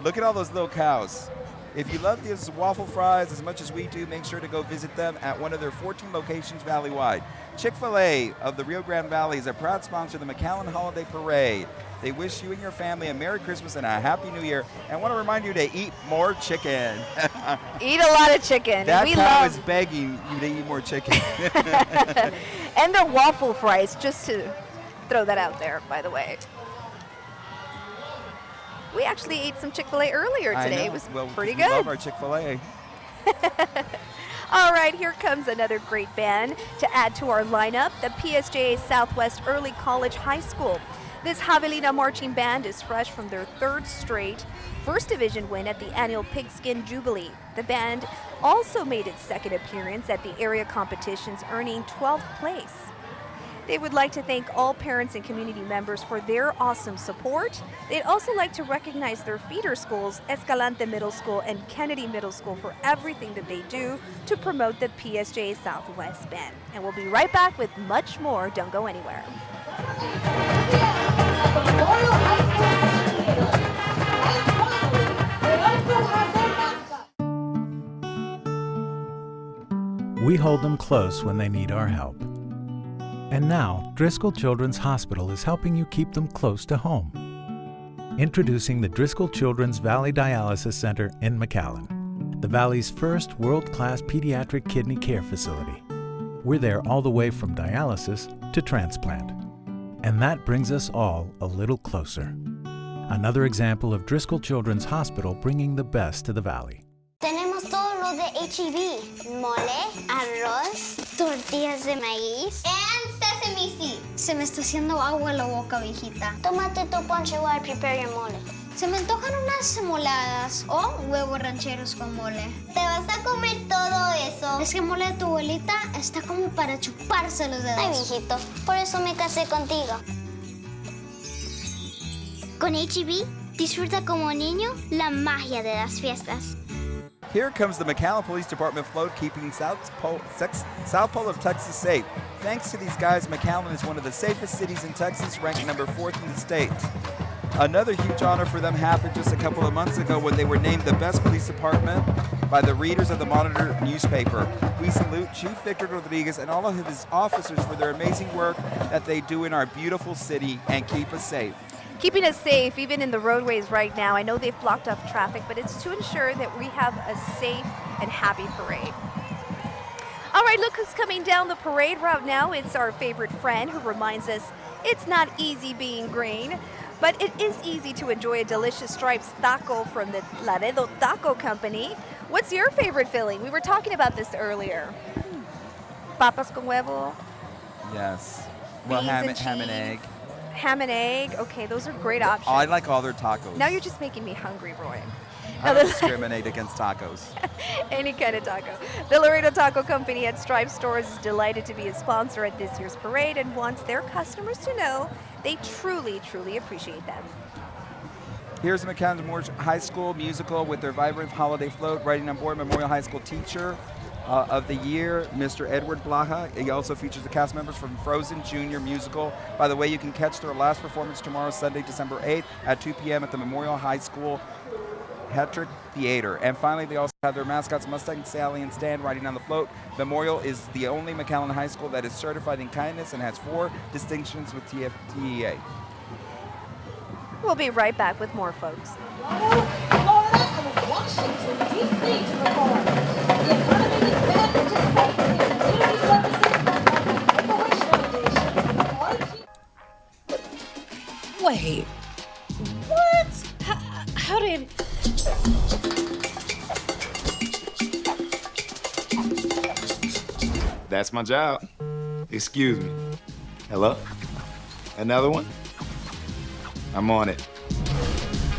Look at all those little cows. If you love these waffle fries as much as we do, make sure to go visit them at one of their 14 locations valley-wide. Chick-fil-A of the Rio Grande Valley is a proud sponsor of the McAllen Holiday Parade. They wish you and your family a Merry Christmas and a Happy New Year, and want to remind you to eat more chicken. Eat a lot of chicken. That cow is begging you to eat more chicken. And their waffle fries, just to throw that out there, by the way. We actually ate some Chick-fil-A earlier today. It was pretty good. We love our Chick-fil-A. All right, here comes another great band to add to our lineup, the PSJA Southwest Early College High School. This Javelina marching band is fresh from their third straight First Division win at the annual Pigskin Jubilee. The band also made its second appearance at the area competitions, earning 12th place. They would like to thank all parents and community members for their awesome support. They'd also like to recognize their feeder schools, Escalante Middle School and Kennedy Middle School, for everything that they do to promote the PSJA Southwest Band. And we'll be right back with much more. Don't go anywhere. We hold them close when they need our help. And now, Driscoll Children's Hospital is helping you keep them close to home. Introducing the Driscoll Children's Valley Dialysis Center in McAllen, the Valley's first world-class pediatric kidney care facility. We're there all the way from dialysis to transplant. And that brings us all a little closer. Another example of Driscoll Children's Hospital bringing the best to the Valley. Tenemos todo lo de H-E-B. Mole, arroz, tortillas de maíz, and sesame seed. Se me está haciendo agua la boca, viejita. Tómate tu ponche while I prepare your mole. Se me antojan unas moladas o huevos rancheros con mole. ¿Te vas a comer todo eso? Es que el mole de tu abuelita está como para chuparse los dedos. Ay, viejito, por eso me casé contigo. Con H-E-B, disfruta como niño la magia de las fiestas. Here comes the McAllen Police Department float, keeping South Pole of Texas safe. Thanks to these guys, McAllen is one of the safest cities in Texas, ranked number 4th in the state. Another huge honor for them happened just a couple of months ago when they were named the best police department by the readers of the Monitor newspaper. We salute Chief Victor Rodriguez and all of his officers for their amazing work that they do in our beautiful city and keep us safe. Keeping us safe, even in the roadways right now. I know they've blocked off traffic, but it's to ensure that we have a safe and happy parade. All right, look who's coming down the parade route now. It's our favorite friend who reminds us it's not easy being green, but it is easy to enjoy a delicious stripes taco from the Laredo Taco Company. What's your favorite filling? We were talking about this earlier. Papas con huevo. Yes. Well, ham and egg. Ham and egg. Okay, those are great options. Oh, I like all their tacos. Now you're just making me hungry, Roy. I don't discriminate against tacos. Any kind of taco. The Laredo Taco Company at Stripe Stores is delighted to be a sponsor at this year's parade and wants their customers to know they truly, truly appreciate them. Here's McAllen High School musical with their vibrant holiday float, riding on board Memorial High School Teacher of the Year, Mr. Edward Blaha. He also features the cast members from Frozen Junior musical. By the way, you can catch their last performance tomorrow, Sunday, December 8th at 2 p.m. at the Memorial High School Hetrick Theater. And finally, they also have their mascots, Mustang Sally and Stan, riding on the float. Memorial is the only McAllen High School that is certified in kindness and has 4 distinctions with TEA. We'll be right back with more, folks. Florida and Washington, D.C. to report. The economy is bad participating in community services and Make-A-Wish Foundation. Wait, what? How did... That's my job. Excuse me. Hello? Another one? I'm on it.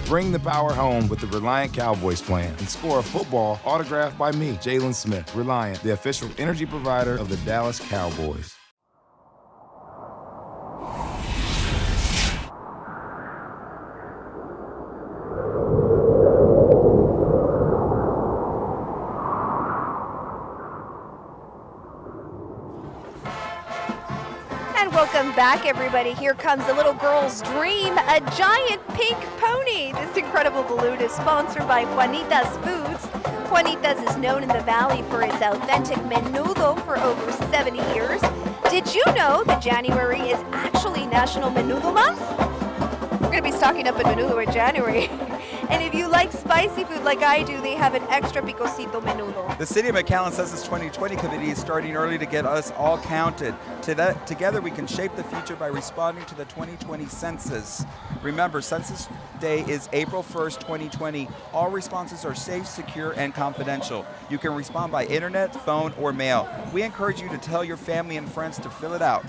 Bring the power home with the Reliant Cowboys plan and score a football autographed by me, Jalen Smith. Reliant, the official energy provider of the Dallas Cowboys. Welcome back, everybody. Here comes a little girl's dream, a giant pink pony. This incredible balloon is sponsored by Juanita's Foods. Juanita's is known in the Valley for its authentic menudo for over 70 years. Did you know that January is actually National Menudo Month? We're going to be stocking up in menudo in January. And if you like spicy food like I do, they have an extra picosito menudo. The City of McAllen Census 2020 Committee is starting early to get us all counted. Together we can shape the future by responding to the 2020 census. Remember, Census Day is April 1st, 2020. All responses are safe, secure, and confidential. You can respond by internet, phone, or mail. We encourage you to tell your family and friends to fill it out.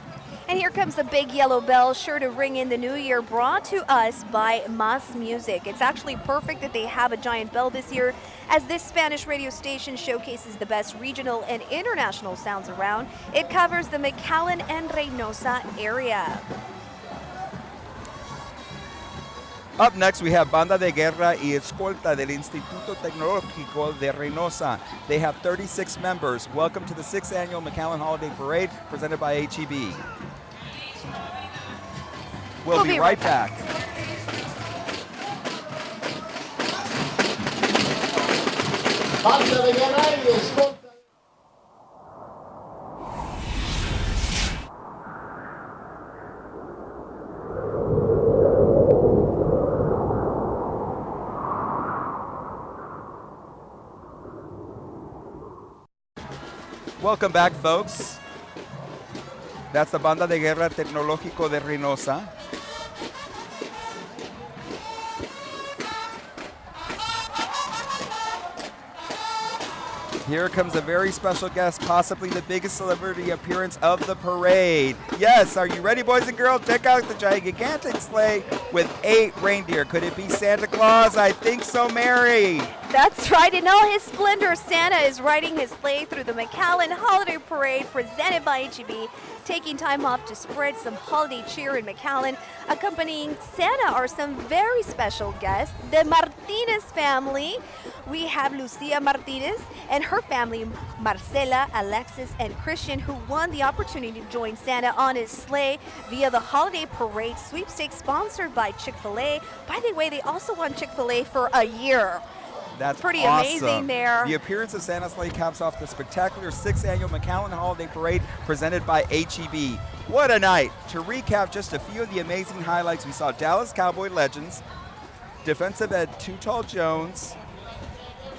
And here comes the big yellow bell, sure to ring in the new year, brought to us by Mas Music. It's actually perfect that they have a giant bell this year, as this Spanish radio station showcases the best regional and international sounds around. It covers the McAllen and Reynosa area. Up next, we have Banda de Guerra y Escolta del Instituto Tecnológico de Reynosa. They have 36 members. Welcome to the 6th Annual McAllen Holiday Parade, presented by HEB. We'll be right back. Banda de Guerra y Escolta. Welcome back, folks. That's the Banda de Guerra Tecnológico de Reynosa. Here comes a very special guest, possibly the biggest celebrity appearance of the parade. Yes, are you ready, boys and girls? Check out the gigantic sleigh with 8 reindeer. Could it be Santa Claus? I think so, Mary. That's right, in all his splendor, Santa is riding his sleigh through the McAllen Holiday Parade presented by HEB, taking time off to spread some holiday cheer in McAllen. Accompanying Santa are some very special guests, the Martinez family. We have Lucia Martinez and her family, Marcela, Alexis, and Christian, who won the opportunity to join Santa on his sleigh via the Holiday Parade sweepstakes sponsored by Chick-fil-A. By the way, they also won Chick-fil-A for a year. That's pretty awesome. amazing there. The appearance of Santa's sleigh caps off the spectacular 6th Annual McAllen Holiday Parade presented by HEB. What a night! To recap just a few of the amazing highlights, we saw Dallas Cowboy legends, defensive end Too Tall Jones,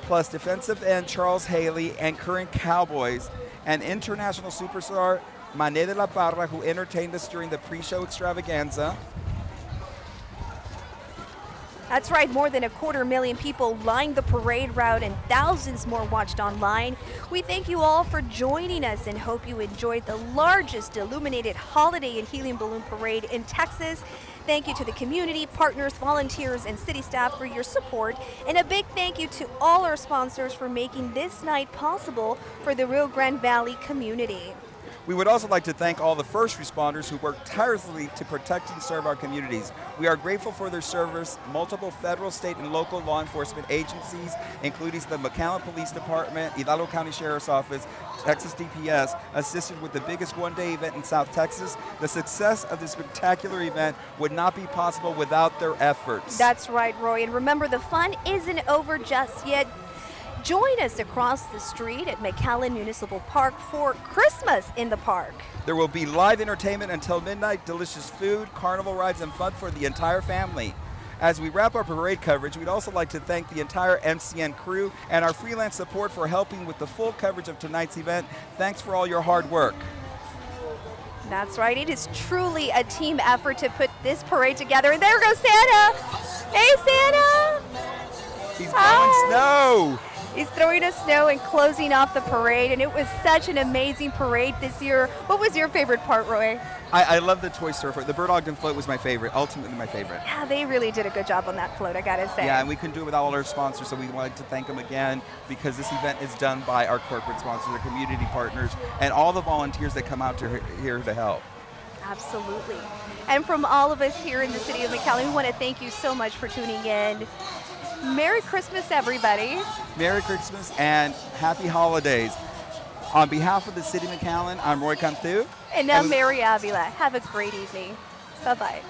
plus defensive end Charles Haley, and current Cowboys, and international superstar Mané de la Parra, who entertained us during the pre-show extravaganza. That's right, more than 250,000 people lined the parade route and thousands more watched online. We thank you all for joining us and hope you enjoyed the largest illuminated holiday and helium balloon parade in Texas. Thank you to the community, partners, volunteers, and city staff for your support. And a big thank you to all our sponsors for making this night possible for the Rio Grande Valley community. We would also like to thank all the first responders who work tirelessly to protect and serve our communities. We are grateful for their service. Multiple federal, state, and local law enforcement agencies, including the McAllen Police Department, Hidalgo County Sheriff's Office, Texas DPS, assisted with the biggest one-day event in South Texas. The success of this spectacular event would not be possible without their efforts. That's right, Roy. And remember, the fun isn't over just yet. Join us across the street at McAllen Municipal Park for Christmas in the Park. There will be live entertainment until midnight, delicious food, carnival rides, and fun for the entire family. As we wrap our parade coverage, we'd also like to thank the entire MCN crew and our freelance support for helping with the full coverage of tonight's event. Thanks for all your hard work. That's right. It is truly a team effort to put this parade together. And there goes Santa. Hey, Santa. He's blowing snow. He's throwing us snow and closing off the parade, and it was such an amazing parade this year. What was your favorite part, Roy? I love the Toy Story float. The Bird Ogden float was my favorite, ultimately my favorite. Yeah, they really did a good job on that float, I gotta say. Yeah, and we couldn't do it without all our sponsors, so we wanted to thank them again because this event is done by our corporate sponsors, our community partners, and all the volunteers that come out to here to help. Absolutely. And from all of us here in the city of McAllen, we want to thank you so much for tuning in. Merry Christmas, everybody. Merry Christmas and Happy Holidays. On behalf of the City of McAllen, I'm Roy Cantu. And I'm Mary Avila. Have a great evening. Bye-bye.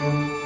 Thank you.